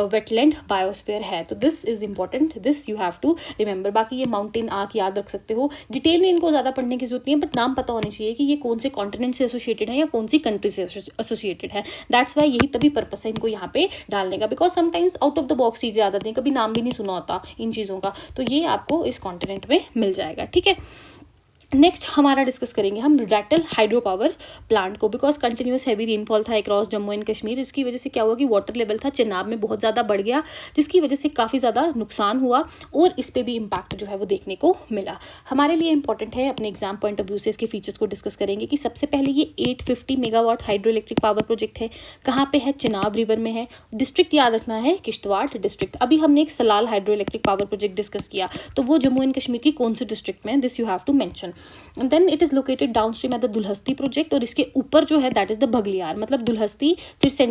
wetland biosphere है। तो this is important, this you have to remember. बाकी ये माउंटेन आर्क याद रख सकते हो, डिटेल में इनको ज़्यादा पढ़ने की जरूरत नहीं है, बट नाम पता होनी चाहिए कि ये कौन से कॉन्टिनेंट से एसोसिएटेड है या कौन सी कंट्री से एसोसिएटेड है। दैट्स वाई यही तभी पर्पस है इनको यहाँ पे डालने का, because sometimes out of the box चीज़ें आ जाती हैं, कभी नाम भी नहीं सुना होता इन चीज़ों का, तो ये आपको इस कॉन्टिनेंट में मिल जाएगा, ठीक है। नेक्स्ट हमारा डिस्कस करेंगे हम रैटल हाइड्रो पावर प्लांट को, बिकॉज कंटिन्यूस हैवी रेनफॉल था अक्रॉस जम्मू एंड कश्मीर। इसकी वजह से क्या हुआ कि वाटर लेवल था चेनाब में बहुत ज़्यादा बढ़ गया, जिसकी वजह से काफ़ी ज़्यादा नुकसान हुआ और इस पर भी इम्पैक्ट जो है वो देखने को मिला। हमारे लिए इंपॉर्टेंट है, अपने एग्जाम पॉइंट ऑफ व्यू से इसके फीचर्स को डिस्कस करेंगे कि सबसे पहले ये 850 megawatt hydro electric power project है। कहाँ पे है? चेनाब रिवर में है। डिस्ट्रिक्ट याद रखना है किश्तवाड़ डिस्ट्रिक्ट। अभी हमने एक Salal hydro electric power project discuss किया, तो वो जम्मू एंड कश्मीर की कौन सी डिस्ट्रिक्ट में, this you have to mention. Then it is located downstream at the Dulhasti project, और इसके ऊपर जो है दैट इज द बगलियार, मतलब दुल्हस्ती फिर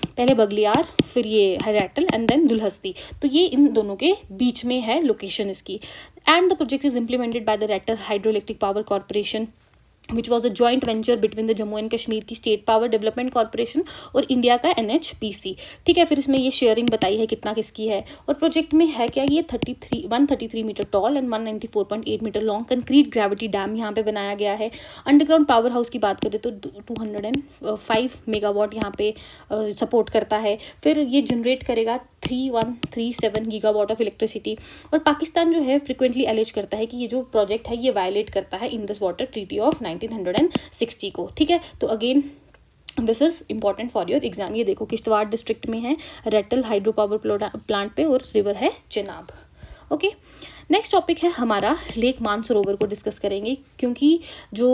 पहले बगलियार फिर ये रैटल एंड देन दुल्हस्ती, तो ये इन दोनों के बीच में है लोकेशन इसकी। And the project is implemented by the Ratle hydro electric power corporation which was a joint venture between the Jammu and Kashmir की स्टेट पावर डेवलपमेंट कॉर्पोरेशन और इंडिया का NHPC। ठीक है, फिर इसमें ये शेयरिंग बताई है कितना किसकी है, और प्रोजेक्ट में है क्या, ये 133 metre tall and 194.8 metre long concrete gravity dam यहाँ पे बनाया गया है। अंडरग्राउंड पावर हाउस की बात करें तो 205 मेगावाट यहाँ पे सपोर्ट करता है। फिर ये जनरेट करेगा 3137 गीगावाट ऑफ इलेक्ट्रिसिटी। और पाकिस्तान जो है फ्रिक्वेंटली एलिज करता है कि ये जो प्रोजेक्ट है ये वायलेट करता है इंडस वाटर ट्रीटी ऑफ 1960 को। ठीक है, तो again this is important for your exam. ये देखो किश्तवाड़ डिस्ट्रिक्ट में है रेटल हाइड्रो पावर प्लांट पे, और रिवर है चिनाब। ओके, नेक्स्ट टॉपिक है हमारा लेक मानसरोवर को डिस्कस करेंगे, क्योंकि जो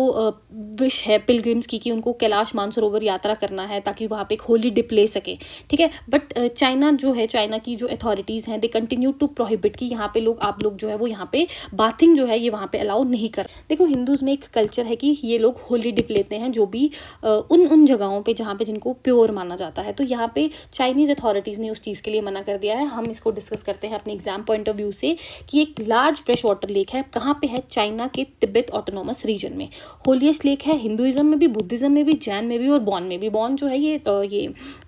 विश है पिलग्रिम्स की कि उनको कैलाश मानसरोवर यात्रा करना है ताकि वहाँ पे एक होली डिप ले सके। ठीक है, बट चाइना जो है, चाइना की जो अथॉरिटीज़ हैं, दे कंटिन्यू टू प्रोहिबिट कि यहाँ पे आप लोग जो है वो यहाँ पे बाथिंग जो है ये वहाँ पे अलाउ नहीं कर। देखो हिंदूज़ में एक कल्चर है कि ये लोग होली डिप लेते हैं, जो भी उन जगहों पर जहाँ पे जिनको प्योर माना जाता है। तो यहाँ पे चाइनीज़ अथॉरिटीज़ ने उस चीज़ के लिए मना कर दिया है। हम इसको डिस्कस करते हैं अपने एग्जाम पॉइंट ऑफ व्यू से कि एक लार्ज फ्रेश वाटर लेक है, कहाँ पे है, चाइना के तिब्बत ऑटोनोमस रीजन में। होलीएस्ट लेक है हिंदुइज्म में भी, बुद्धिज्म में भी, जैन में भी और बॉन में भी। बॉन जो है ये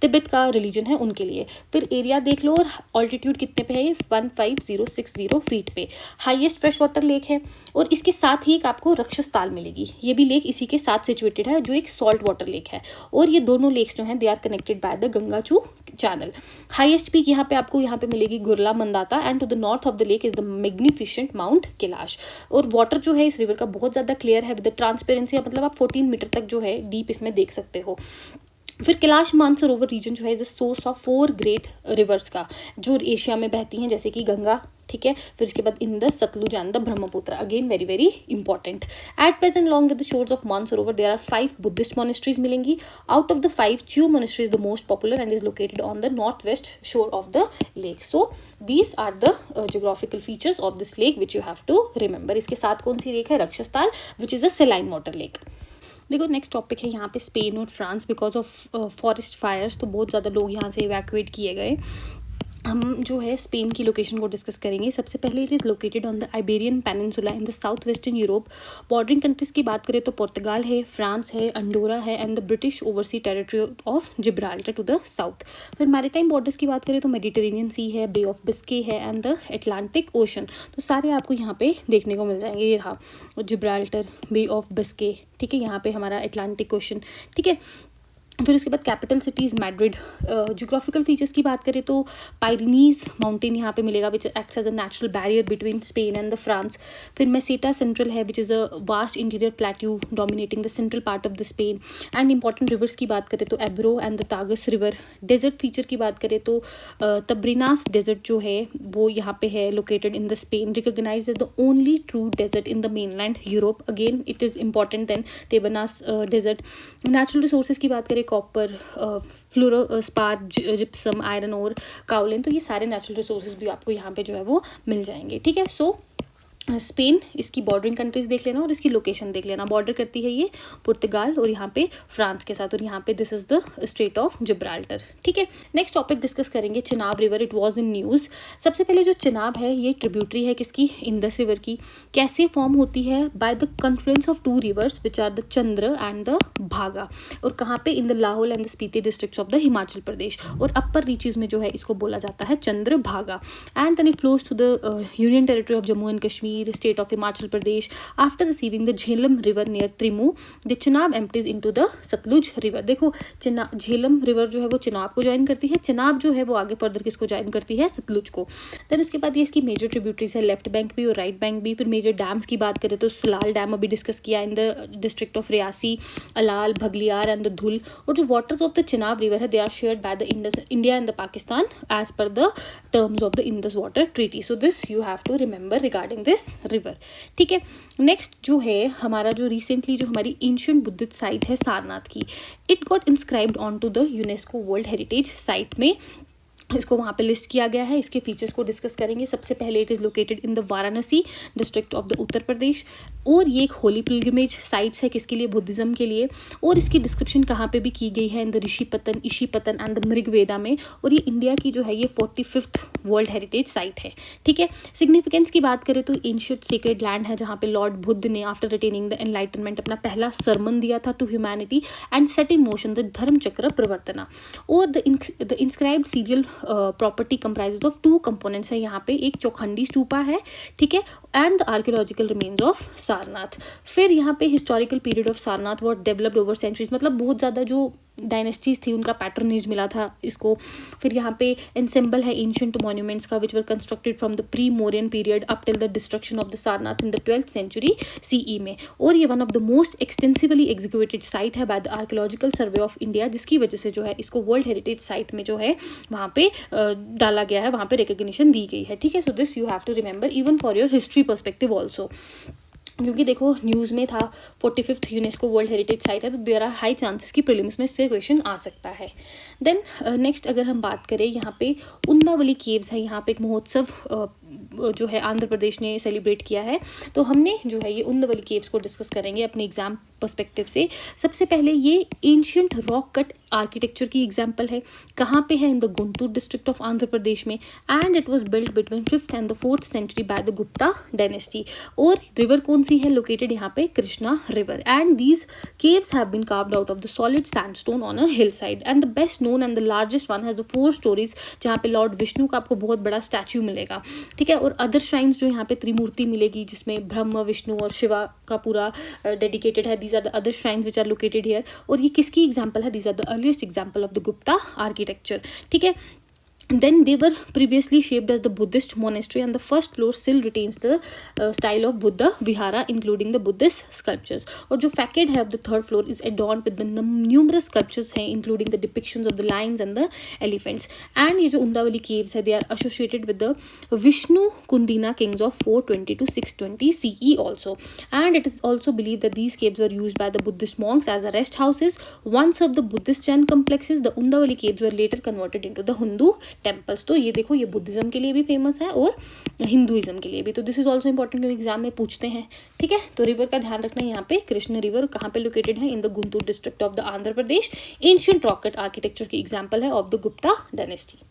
तिब्बत का रिलीजन है उनके लिए। फिर एरिया देख लो, और ऑल्टीट्यूड कितने पे है, ये 15060 फीट पे हाईएस्ट फ्रेश वाटर लेक है। और इसके साथ ही एक आपको रक्षस्थाल मिलेगी, ये भी लेक इसी के साथ सिचुएटेड है, जो एक सॉल्ट वाटर लेक है। और ये दोनों लेक्स जो हैं they are connected by the Ganga Chu channel. Highest peak यहाँ पे आपको यहाँ पे मिलेगी Gurla Mandhata, and to the north of the lake is the magnificent mount Kailash. और वाटर जो है इस रिवर का बहुत ज़्यादा क्लियर है विद ट्रांसपेरेंसी, मतलब आप 14 मीटर तक जो है डीप इसमें देख सकते हो। फिर कैलाश मानसरोवर रीजन जो है is the source of 4 great reverse का, जो एशिया में बहती हैं, जैसे कि गंगा। ठीक है, फिर उसके बाद Indus, Sutlej and the Brahmaputra, again very very important. At present long with the shores of Mansarovar there are 5 Buddhist monasteries मिलेंगी। Out of the 5, Chiu monastery is the most popular and is located on the north west shore of the lake. So these are the geographical features of this lake which you have to remember. इसके साथ कौन सी लेक है, Rakshastal, which is a saline water lake. देखो नेक्स्ट टॉपिक है यहाँ पे स्पेन और France, because of forest fires तो बहुत ज़्यादा लोग यहाँ से इवैक्यूएट किए गए। हम जो है स्पेन की लोकेशन को डिस्कस करेंगे। सबसे पहले it is located on the Iberian peninsula in the south western Europe. Bordering countries की बात करें तो पुर्तगाल है, फ्रांस है, अंडोरा है and the British oversee territory of Gibraltar to the south. फिर मैरीटाइम बॉर्डर्स की बात करें तो मेडिटेरेनियन सी है, बे ऑफ बिस्के है एंड द एटलांटिक ओशन। तो सारे आपको यहाँ पे देखने को मिल जाएंगे। ये रहा जिब्राल्टर, बे ऑफ बिस्के, ठीक है, यहाँ पे हमारा एटलांटिक ओशन। ठीक है, फिर उसके बाद capital cities Madrid. Geographical features की बात करें तो पायरिनीज माउंटेन यहाँ पे मिलेगा which acts as a natural barrier between Spain and the France. फिर मेसेटा सेंट्रल है which is a vast interior plateau dominating the central part of the Spain. And important rivers की बात करें तो Ebro and the Tagus river. Desert feature की बात करें तो तब्रिनास डेजर्ट जो है वो यहाँ पे है located in the Spain, recognised as the only true desert in the mainland Europe. Again it is important then Tabernas desert. Natural resources की बात करें कॉपर, फ्लोरोस्पार, जिप्सम, आयरन और काउलिन, तो ये सारे नेचुरल रिसोर्सेज भी आपको यहाँ पे जो है वो मिल जाएंगे। ठीक है, सो स्पेन, इसकी बॉर्डरिंग कंट्रीज देख लेना और इसकी लोकेशन देख लेना। बॉर्डर करती है ये पुर्तगाल और यहाँ पे फ्रांस के साथ, और यहाँ पे this is the straight of Gibraltar. ठीक है, नेक्स्ट टॉपिक डिस्कस करेंगे Chenab river. It was in news. सबसे पहले जो चिनाब है ये ट्रिब्यूटरी है किसकी, इंदस रिवर की। कैसे फॉर्म होती है, by the confluence of 2 rivers which are the Chandra and the Bhaga. और कहाँ पे, in the Lahaul and the Spiti districts of the Himachal Pradesh. और अपर रीचेज में जो है इसको बोला जाता है Chandra Bhaga. And then it flows to the union territory of Jammu and Kashmir, state of Himachal Pradesh. After receiving the Jhelum river near Trimu, the Chenab empties into the Satluj river. देखो झेलम रिवर जो है वो चिनाब को ज्वाइन करती है, चिनाब जो है वो आगे फर्दर किसको ज्वाइन करती है, सतलुज को। देन उसके बाद ये इसकी मेजर ट्रिब्यूटरीज है, लेफ्ट बैंक भी और राइट बैंक भी। फिर मेजर डैम्स की बात करें तो सलाल डैम अभी डिस्कस किया in the district of Reasi, Salal, Baglihar and the Dul. और जो waters of the Chenab river है they are shared by the India and the Pakistan as per the terms of the Indus water treaty. So this you have to remember regarding this river. ठीक है, नेक्स्ट जो है हमारा जो रिसेंटली जो हमारी एंशिएंट बुद्धिस्ट साइट है सारनाथ की, it got inscribed on to the UNESCO world heritage site में इसको वहाँ पे लिस्ट किया गया है। इसके फीचर्स को डिस्कस करेंगे। सबसे पहले it is located in the Varanasi district of the Uttar Pradesh, और ये एक होली पिलग्रिमेज साइट्स है, किसके लिए? बुद्धिज़्म के लिए। और इसकी डिस्क्रिप्शन कहाँ पे भी की गई है? इन द ईशीपतन एंड द मृगवेदा में। और ये इंडिया की जो है ये 45th वर्ल्ड हेरिटेज साइट है, ठीक है। सिग्निफिकेंस की बात करें तो एंशिएंट सेक्रेड लैंड है, जहाँ पे लॉर्ड बुद्ध ने आफ्टर अटेनिंग द एनलाइटनमेंट अपना पहला सरमन दिया था to humanity and set in motion the dharma chakra pravartana. और the inscribed serial property comprise of 2 components है यहाँ पे, एक चौखंडी स्तूपा है, ठीक है, and the archaeological remains of Sarnath. फिर यहाँ पे historical period of Sarnath what developed over centuries, मतलब बहुत ज़्यादा जो डायनेस्टीज थी उनका पैटर्नेज मिला था इसको। फिर यहाँ पे एनसेम्बल है एंशिएंट मॉन्यूमेंट्स का which were constructed from the pre Mauryan period up till the destruction of the Sarnath in the 12th century CE में। और ये one of the most extensively executed site है by the archaeological survey of India, जिसकी वजह से जो है इसको वर्ल्ड हेरिटेज साइट में जो है वहाँ पे डाला गया है, वहाँ पे रिकग्निशन दी गई है, ठीक है। So this you have to remember even for your history perspective also, क्योंकि देखो न्यूज़ में था 45th UNESCO world heritage site है, तो देयर आर हाई चांसेस कि प्रीलिम्स में इससे क्वेश्चन आ सकता है। देन नेक्स्ट अगर हम बात करें, यहाँ पे उंदावली केव्स है, यहाँ पे एक महोत्सव जो है आंध्र प्रदेश ने सेलिब्रेट किया है, तो हमने जो है ये उंदावली केव्स को डिस्कस करेंगे अपने एग्जाम पर्सपेक्टिव से। सबसे पहले ये एंशियंट रॉक कट आर्किटेक्चर की एग्जाम्पल है, कहाँ पे है? In the Guntur district of Andhra Pradesh में, and it was built between 5th and the 4th century by the Gupta dynasty. और रिवर कौन सी है लोकेटेड यहाँ पे? Krishna river. And these caves have been carved out of the solid sandstone on a hill side, and the best known and the largest one has the 4 stories, जहाँ पे लॉर्ड विष्णु का आपको बहुत बड़ा स्टैच्यू मिलेगा, ठीक है। और अदर श्राइन्स जो यहाँ पे त्रिमूर्ति मिलेगी, जिसमें ब्रह्म, विष्णु और शिवा का पूरा डेडिकेटेड है। These are the other shrines which are located here. और ये किसकी एग्जाम्पल है? These are the earliest example of the Gupta architecture, ठीक है। Then they were previously shaped as the Buddhist monastery, and the first floor still retains the style of Buddha Vihara, including the Buddhist sculptures. और जो facade है of the 3rd floor is adorned with the numerous sculptures हैं, including the depictions of the lions and the elephants. And ये जो उंदावली caves है, they are associated with the Vishnu Kundina kings of 420 to 620 CE also. And it is also believed that these caves were used by the Buddhist monks as a rest houses. Once of the Buddhist Jain complexes, the Undavali caves were later converted into the Hindu temples. तो ये देखो, ये बुद्धिज्म के लिए भी फेमस है और हिंदुइज्म के लिए भी, तो दिस इज ऑल्सो इंपॉर्टेंट, क्योंकि एग्जाम में पूछते हैं, ठीक है। तो रिवर का ध्यान रखना है, यहाँ पे कृष्ण रिवर कहाँ पे लोकेटेड है? In the Guntur district of the Andhra Pradesh. Ancient rock cut architecture की एग्जाम्पल है of the Gupta dynasty.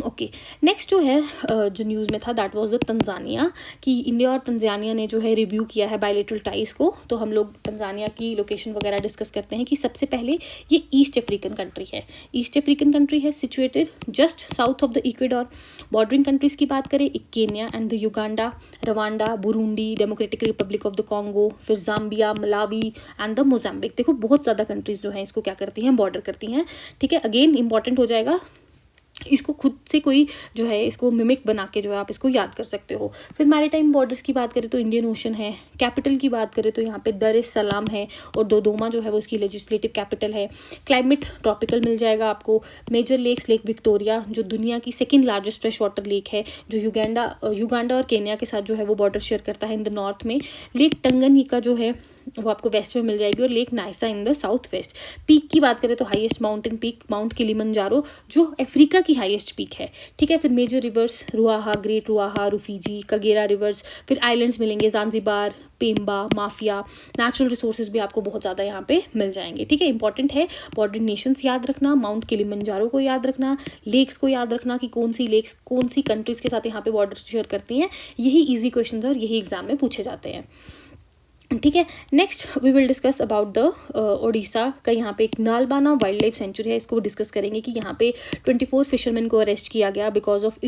Okay, next जो है जो न्यूज़ में था दैट वाज द तंजानिया, कि इंडिया और तंजानिया ने जो है रिव्यू किया है बायलेटरल टाइज को। तो हम लोग तंजानिया की लोकेशन वगैरह डिस्कस करते हैं कि सबसे पहले ये ईस्ट अफ्रीकन कंट्री है। ईस्ट अफ्रीकन कंट्री है situated just south of the equator. Bordering countries की बात करें, एक Kenya and the Uganda, Rwanda, Burundi, Democratic Republic of the Congo, फिर Zambia, Malawi and the Mozambique. देखो बहुत ज़्यादा कंट्रीज़ जो हैं इसको क्या करती हैं? बॉर्डर करती हैं, ठीक है। अगेन इंपॉर्टेंट हो जाएगा, इसको खुद से कोई जो है इसको मिमिक बना के जो है आप इसको याद कर सकते हो। फिर मैरीटाइम बॉर्डर्स की बात करें तो इंडियन ओशन है। कैपिटल की बात करें तो यहाँ पे दर एस सलाम है, और दोदोमा जो है वो इसकी लेजिस्लेटिव कैपिटल है। क्लाइमेट ट्रॉपिकल मिल जाएगा आपको। मेजर लेक्स, लेक विक्टोरिया जो दुनिया की 2nd largest fresh water lake है, जो युगांडा और केन्या के साथ जो है वो बॉर्डर शेयर करता है इन द नॉर्थ में। लेक टंगनीका जो है वो आपको वेस्ट में मिल जाएगी, और lake Naisa in the south west. Peak की बात करें तो highest mountain peak mount Kilimanjaro जो अफ्रीका की हाईएस्ट पीक है, ठीक है। फिर मेजर रिवर्स रुआहा, ग्रेट रुआहा, रुफीजी, कगेरा रिवर्स। फिर आइलैंड्स मिलेंगे, जांजिबार, पेम्बा, माफिया। नेचुरल रिसोर्सेज भी आपको बहुत ज़्यादा यहाँ पे मिल जाएंगे, ठीक है। इंपॉर्टेंट है बॉर्डरिंग नेशंस याद रखना, माउंट किलिमंजारो को याद रखना, लेक्स को याद रखना कि कौन सी लेक्स कौन सी कंट्रीज़ के साथ यहाँ पे बॉर्डर शेयर करती हैं। यही ईजी क्वेश्चन है और यही एग्जाम में पूछे जाते हैं, ठीक है। Next we will discuss about the Odisha का यहाँ पे एक नालबाना वाइल्ड लाइफ सेंचुरी है, इसको डिस्कस करेंगे कि यहाँ पे 24 फिशरमैन को अरेस्ट किया गया बिकॉज ऑफ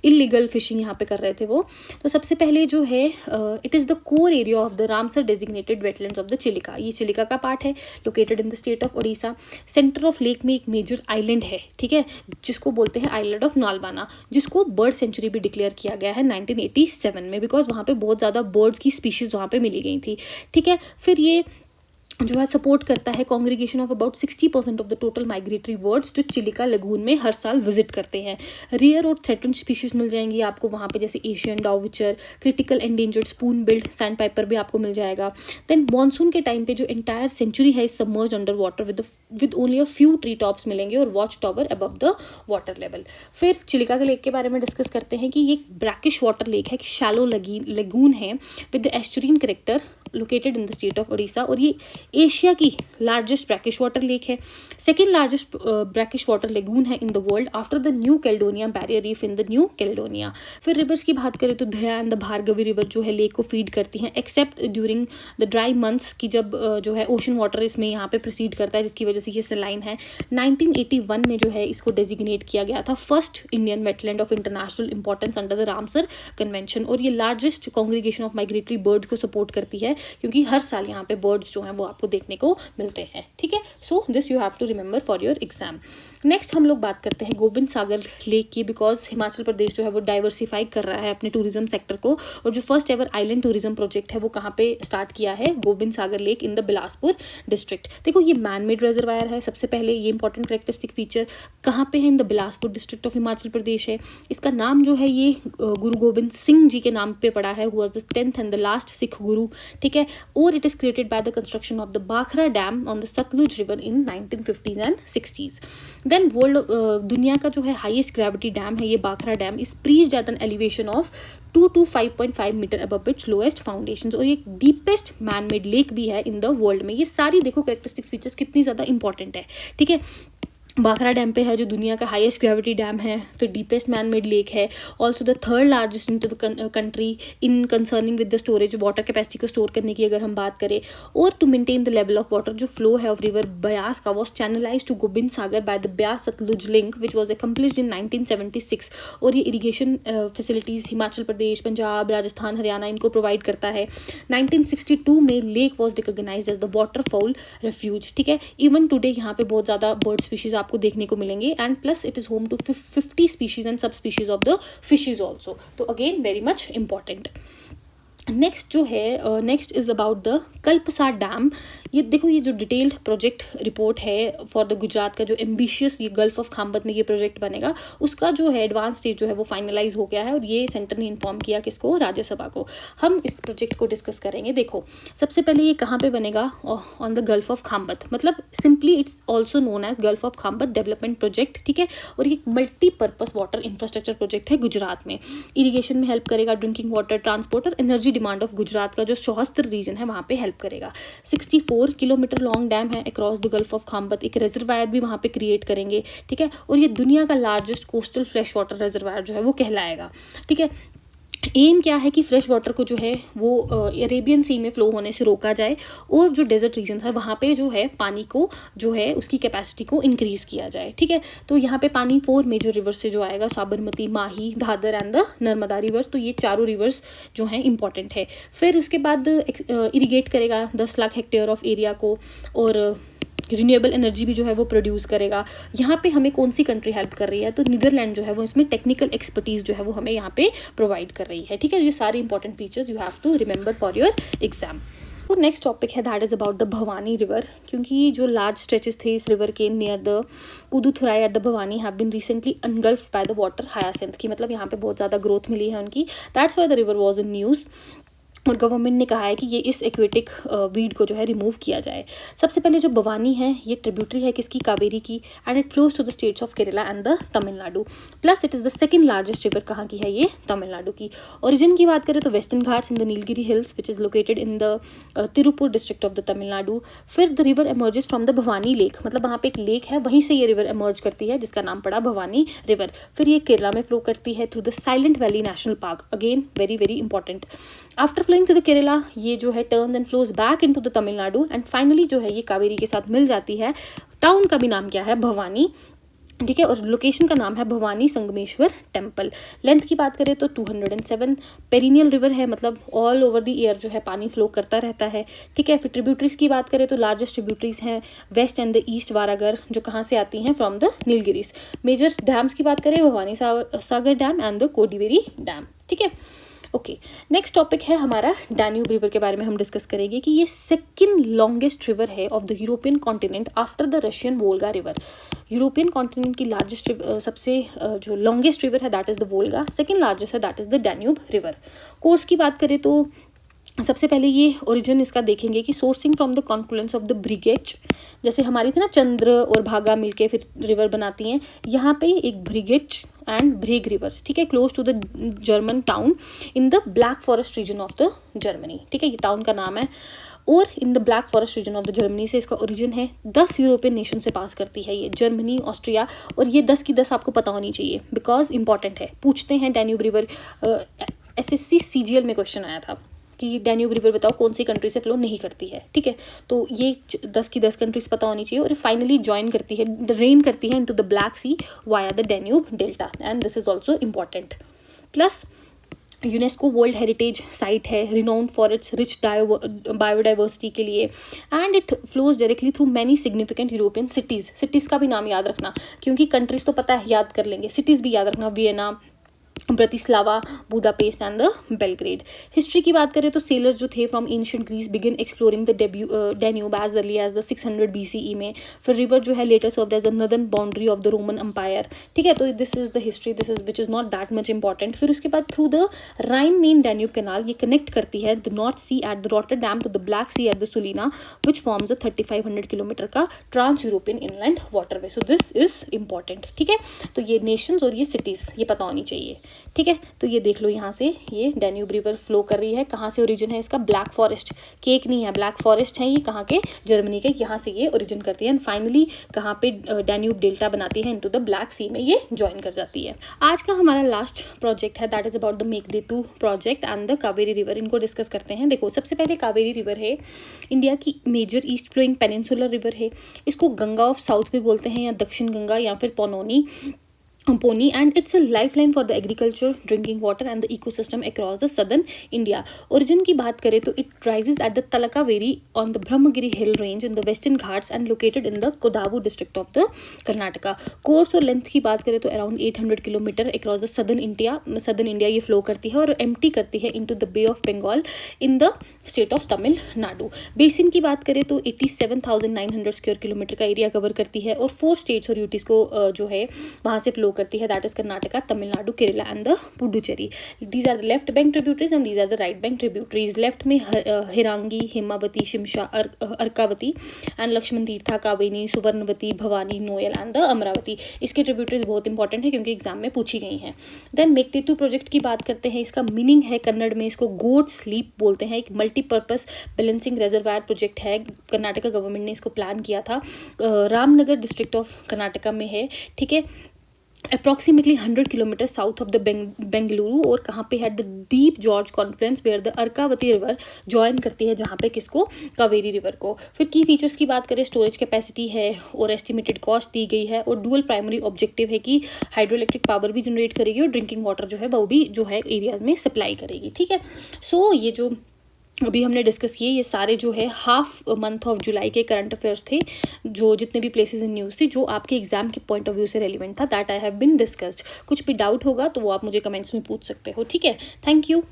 इलीगल फिशिंग यहाँ पे कर रहे थे वो। तो सबसे पहले जो है it is the core area of the Ramsar designated wetlands of the Chilika. ये चिलिका का पार्ट है, located in the state of Odisha. Centre of lake में एक मेजर आइलैंड है, ठीक है, जिसको बोलते हैं आइलैंड ऑफ नालबाना, जिसको बर्ड सेंचुरी भी डिक्लेयर किया गया है 1987 में, बिकॉज वहाँ पे बहुत ज़्यादा बर्ड्स की स्पीशीज़ वहाँ पे मिली गई थी, ठीक है। फिर ये जो है सपोर्ट करता है congregation of about 60% of the total migratory birds जो चिलिका लगून में हर साल विजिट करते हैं। रेयर और थ्रेटन्ड स्पीशीज मिल जाएंगी आपको वहाँ पे, जैसे Asian dowitcher, critical endangered spoon billed sandpiper भी आपको मिल जाएगा। देन मानसून के टाइम पे जो एंटायर सेंचुरी है submerge under water with only a few tree tops मिलेंगे और watch tower above the water level. फिर चिलिका के लेक के बारे में डिस्कस करते हैं कि ये ब्रैकिश वाटर लेक है, शैलो लगून है with the estuarine character located in the state of Orissa, और ये एशिया की लार्जेस्ट ब्रैकिश वाटर लेक है, second largest brackish water lagoon है in the world after the New Caledonia barrier reef in the New Caledonia. फिर रिवर्स की बात करें तो Daya and the Bhargavi river जो है लेक को फीड करती हैं, except during the dry months की जब जो है ओशन वाटर इसमें यहाँ पे प्रोसीड करता है, जिसकी वजह से ये सलाइन है। 1981 में जो है इसको डेजिग्नेट किया गया था first Indian wetland of international importance under the Ramsar convention, और ये largest congregation of migratory birds को सपोर्ट करती है क्योंकि हर साल यहाँ पे बर्ड्स जो हैं वो आपको देखने को मिलते हैं। ठीक है, so this you have to remember for your exam. Next हम लोग बात करते हैं गोबिंद सागर लेक की, बिकॉज हिमाचल प्रदेश जो है वो डाइवर्सिफाई कर रहा है अपने टूरिज्म सेक्टर को, और जो first ever island tourism project है वो कहाँ पे स्टार्ट किया है, Gobind Sagar lake in the Bilaspur district. देखो ये मैन मेड रिजर्वायर है, सबसे पहले ये इंपॉर्टेंट कैरेक्टरिस्टिक फीचर कहाँ पे है, in the Bilaspur district of Himachal Pradesh है। इसका नाम जो है ये गुरु गोबिंद सिंह जी के नाम पे पड़ा है, who was the 10th and the last Sikh guru. ठीक है, और it is created by the construction of the Bhakra dam on the Sutlej river in 1950s and 60s। Then world दुनिया का जो है हाईएस्ट ग्रेविटी डैम है ये Bhakra dam, is preached at an elevation of 2 to 5.5 metre above its lowest foundations, और ये डीपेस्ट मैन मेड लेक भी है इन द वर्ल्ड में। ये सारी देखो कैरेक्टरिस्टिक्स फीचर्स कितनी ज़्यादा इंपॉर्टेंट है। ठीक है, बाखरा डैम पे है जो दुनिया का हाईएस्ट ग्रेविटी डैम है, फिर डीपेस्ट मैन मेड लेक है, also the third largest in the country in concerning with the storage water capacity को स्टोर करने की अगर हम बात करें, और to maintain the level of water जो फ्लो है ऑफ रिवर ब्यास का was channelize to Gobind Sagar by the Beas Sutlej link which was accomplished in 1976, और ये इरीगेशन फैसिलिटीज़ हिमाचल प्रदेश, पंजाब, राजस्थान, हरियाणा इनको प्रोवाइड करता है। 1962 में lake was recognised as the waterfall refuge. ठीक है, इवन टुडे यहाँ पे बहुत ज़्यादा बर्ड स्पीशीज आपको देखने को मिलेंगे, and plus it is home to 50 species and sub species of the fishes also, तो again very much important. Next जो है next is about the Kalpasar dam. ये देखो ये जो डिटेल्ड प्रोजेक्ट रिपोर्ट है फॉर द गुजरात का जो एम्बिशियस ये गल्फ ऑफ खाम्बत में ये प्रोजेक्ट बनेगा, उसका जो है एडवांस स्टेज जो है वो फाइनलाइज हो गया है, और ये सेंटर ने इन्फॉर्म किया किसको, राज्यसभा को। हम इस प्रोजेक्ट को डिस्कस करेंगे। देखो सबसे पहले ये कहाँ पे बनेगा, on the gulf of Khambhat, मतलब simply it's also known as gulf of Khambhat development project. ठीक है, और ये मल्टीपर्पज वाटर इंफ्रास्ट्रक्चर प्रोजेक्ट है गुजरात में, इरीगेशन में हेल्प करेगा, ड्रिंकिंग वाटर, ट्रांसपोर्ट और एनर्जी डिमांड ऑफ गुजरात का जो सौहस्त्र रीजन है वहाँ पे हेल्प करेगा। 64 किलोमीटर लॉन्ग डैम है अक्रॉस द गल्फ ऑफ खाम्बत, एक रिजर्वायर भी वहाँ पे क्रिएट करेंगे। ठीक है, और ये दुनिया का largest coastal fresh water reservoir जो है वो कहलाएगा। ठीक है, एम क्या है कि फ्रेश वाटर को जो है वो अरेबियन सी में फ्लो होने से रोका जाए, और जो डेजर्ट रीजन्स है वहाँ पे जो है पानी को जो है उसकी कैपेसिटी को इंक्रीज़ किया जाए। ठीक है, तो यहाँ पे पानी 4 मेजर रिवर्स से जो आएगा, साबरमती, माही, Dhadar and the Narmada reverse, तो ये चारों रिवर्स जो हैं इंपॉर्टेंट है। फिर उसके बाद इरीगेट करेगा 10 लाख हेक्टेयर ऑफ एरिया को, और रिन्यूएबल एनर्जी भी जो है वो प्रोड्यूस करेगा। यहाँ पे हमें कौन सी कंट्री हेल्प कर रही है, तो नीदरलैंड जो है वो इसमें टेक्निकल एक्सपर्टीज़ जो है वो हमें यहाँ पे प्रोवाइड कर रही है। ठीक है, ये सारे important features you have to remember for your exam. तो नेक्स्ट टॉपिक है that is about the Bhavani river, क्योंकि जो लार्ज स्ट्रेचेस थे इस रिवर के near the Puduthurai at the Bhavani have been recently engulf by the water hyacinth की, मतलब यहाँ पे बहुत ज़्यादा ग्रोथ मिली है उनकी, that's why the river was in news, और गवर्नमेंट ने कहा है कि ये इस एक्वेटिक वीड को जो है रिमूव किया जाए। सबसे पहले जो भवानी है ये ट्रिब्यूटरी है किसकी, कावेरी की, and it flows to the states of Kerala and the Tamil Nadu, plus it is the second largest river कहाँ की है, ये तमिलनाडु की। ओरिजिन की बात करें तो western Ghats in the Nilgiri hills which is located in the Tiruppur district of the Tamil Nadu. फिर the river emerges from the Bhavani lake, मतलब वहाँ पे एक लेक है, वहीं से ये रिवर एमर्ज करती है जिसका नाम पड़ा भवानी रिवर। फिर ये केरला में फ्लो करती है through the silent valley national park, again very very important. After flowing to the Kerala ये जो है turn and flows back into the Tamil Nadu, and finally जो है ये कावेरी के साथ मिल जाती है। टाउन का भी नाम क्या है, भवानी। ठीक है, और लोकेशन का नाम है भवानी संगमेश्वर टेम्पल। लेंथ की बात करें तो 207 पेरिनियल रिवर है, मतलब ऑल ओवर द ईयर जो है पानी फ्लो करता रहता है। ठीक है, फिर ट्रिब्यूटरीज की बात करें तो लार्जेस्ट ट्रिब्यूटरीज हैं west and the east Varagar, जो कहाँ से आती हैं, from the Nilgiris. Major dams की बात करें Bhavani Sagar dam and the Kodiveri dam. ठीक है, ओके, नेक्स्ट टॉपिक है हमारा डैन्यूब रिवर के बारे में हम डिस्कस करेंगे कि ये सेकंड लॉन्गेस्ट रिवर है of the European continent after the Russian Volga river. European continent की लार्जेस्ट सबसे जो लॉन्गेस्ट रिवर है that is the Volga, second largest है that is the Danube river. Course की बात करें तो सबसे पहले ये ओरिजिन इसका देखेंगे कि sourcing from the confluence of the Brigach, जैसे हमारी थी ना चंद्र और भागा मिलके फिर रिवर बनाती हैं, यहाँ पे एक ब्रिगेज एंड ब्रेग रिवर्स, ठीक है, close to the German town in the black forest region of the Germany, ठीक है, ये टाउन का नाम है। और in the black forest region of the Germany से इसका ओरिजिन है। 10 यूरोपियन नेशन से पास करती है ये, जर्मनी, ऑस्ट्रिया, और ये 10 की 10 आपको पता होनी चाहिए बिकॉज इंपॉर्टेंट है। पूछते हैं डैन्यूब रिवर, SSC CGL में क्वेश्चन आया था कि डैन्यूब रिवर बताओ कौन सी कंट्री से फ्लो नहीं करती है, ठीक है, तो ये 10 की 10 कंट्रीज पता होनी चाहिए। और फाइनली ज्वाइन करती है, रेन करती है into the Black Sea via the Danube delta, and this is also important. Plus UNESCO world heritage site है, renowned for its rich biodiversity के लिए, and it flows directly through many significant European cities. Cities का भी नाम याद रखना, क्योंकि कंट्रीज तो पता है याद कर लेंगे, सिटीज़ भी याद रखना, Vienna, Bratislava, Budapest and the Belgrade. History की बात करें तो सेलर्स जो थे from ancient Greece begin exploring the Danube as early as the 600 BCE में। फिर रिवर जो है later served as the northern boundary of the Roman Empire, ठीक है, तो this is the history, this is which is not that much important. फिर उसके बाद through the Rhine Main Danube canal ये कनेक्ट करती है the North Sea at the Rotterdam to the Black Sea at the Sulina, which forms the 3500 kilometre का trans European inland waterway. So this is important, ठीक है, तो ये नेशंस और ये सिटीज़ ये पता होनी चाहिए, ठीक है। तो ये देख लो यहाँ से ये डैन्यूब रिवर फ्लो कर रही है, कहाँ से ओरिजिन है इसका, ब्लैक फॉरेस्ट, केक नहीं है, ब्लैक फॉरेस्ट है ये, कहाँ के, जर्मनी के, यहाँ से ये ओरिजिन करती है एंड फाइनली कहाँ पे डैन्यूब डेल्टा बनाती है, इनटू द ब्लैक सी में ये ज्वाइन कर जाती है। आज का हमारा लास्ट प्रोजेक्ट है that is about the Meghdootam project and the Kaveri river, इनको डिस्कस करते हैं। देखो सबसे पहले कावेरी रिवर है, इंडिया की major east flowing peninsular river है, इसको गंगा ऑफ साउथ भी बोलते हैं या दक्षिण गंगा या फिर pony, and it's a lifeline for the agriculture, drinking water and the ecosystem across the southern India. Origin की बात करें तो it rises at the Talakaveri on the Brahmagiri hill range in the western Ghats and located in the Kodagu district of the Karnataka. Course और length की बात करें तो around 800 kilometre across the southern India ये flow करती है और empty करती है into the Bay of Bengal in the state of Tamil Nadu. Basin की बात करें तो 87,900 स्क्वायर किलोमीटर का एरिया कवर करती है और 4 स्टेट्स और यूटीज को जो है वहाँ से फ्लो करती है, that is Karnataka, Tamil Nadu, Kerala and the Puducherry. These are the left bank tributaries and these are the right bank tributaries. Left में Harangi, Hemavati, Shimsha, Arkavati and Lakshmana Tirtha, Kaveri, Suvarnavati, Bhavani, Noyyal and the Amaravati. इसके ट्रिब्यूटरीज बहुत इंपॉर्टेंट है क्योंकि एग्जाम में पूछी गई हैं। देन मेघदूतम प्रोजेक्ट की बात करते हैं, इसका मीनिंग है कन्नड़ में इसको गोट स्लीप बोलते हैं, एक मल्टीपर्पस बैलेंसिंग रिजर्वायर प्रोजेक्ट है, कर्नाटका गवर्नमेंट ने इसको प्लान किया था, रामनगर डिस्ट्रिक्ट ऑफ कर्नाटका में है, ठीक है, approximately 100 kilometre south of the Bengaluru. और कहाँ पे है, the deep gorge confluence where the Arkavati river join करती है, जहाँ पे किसको, कावेरी रिवर को। फिर की फीचर्स की बात करें, स्टोरेज कैपेसिटी है और एस्टिमेटेड कॉस्ट दी गई है और डुअल प्राइमरी ऑब्जेक्टिव है कि हाइड्रोइलेक्ट्रिक पावर भी जनरेट करेगी और ड्रिंकिंग वाटर जो है वो भी जो है एरियाज में सप्लाई करेगी, ठीक है। सो ये जो अभी हमने डिस्कस किए ये सारे जो है हाफ मंथ ऑफ जुलाई के करंट अफेयर्स थे, जो जितने भी प्लेसेस इन न्यूज़ थी जो आपके एग्जाम के पॉइंट ऑफ व्यू से रेलिवेंट था, that I have been discussed. कुछ भी डाउट होगा तो वो आप मुझे कमेंट्स में पूछ सकते हो, ठीक है। Thank you.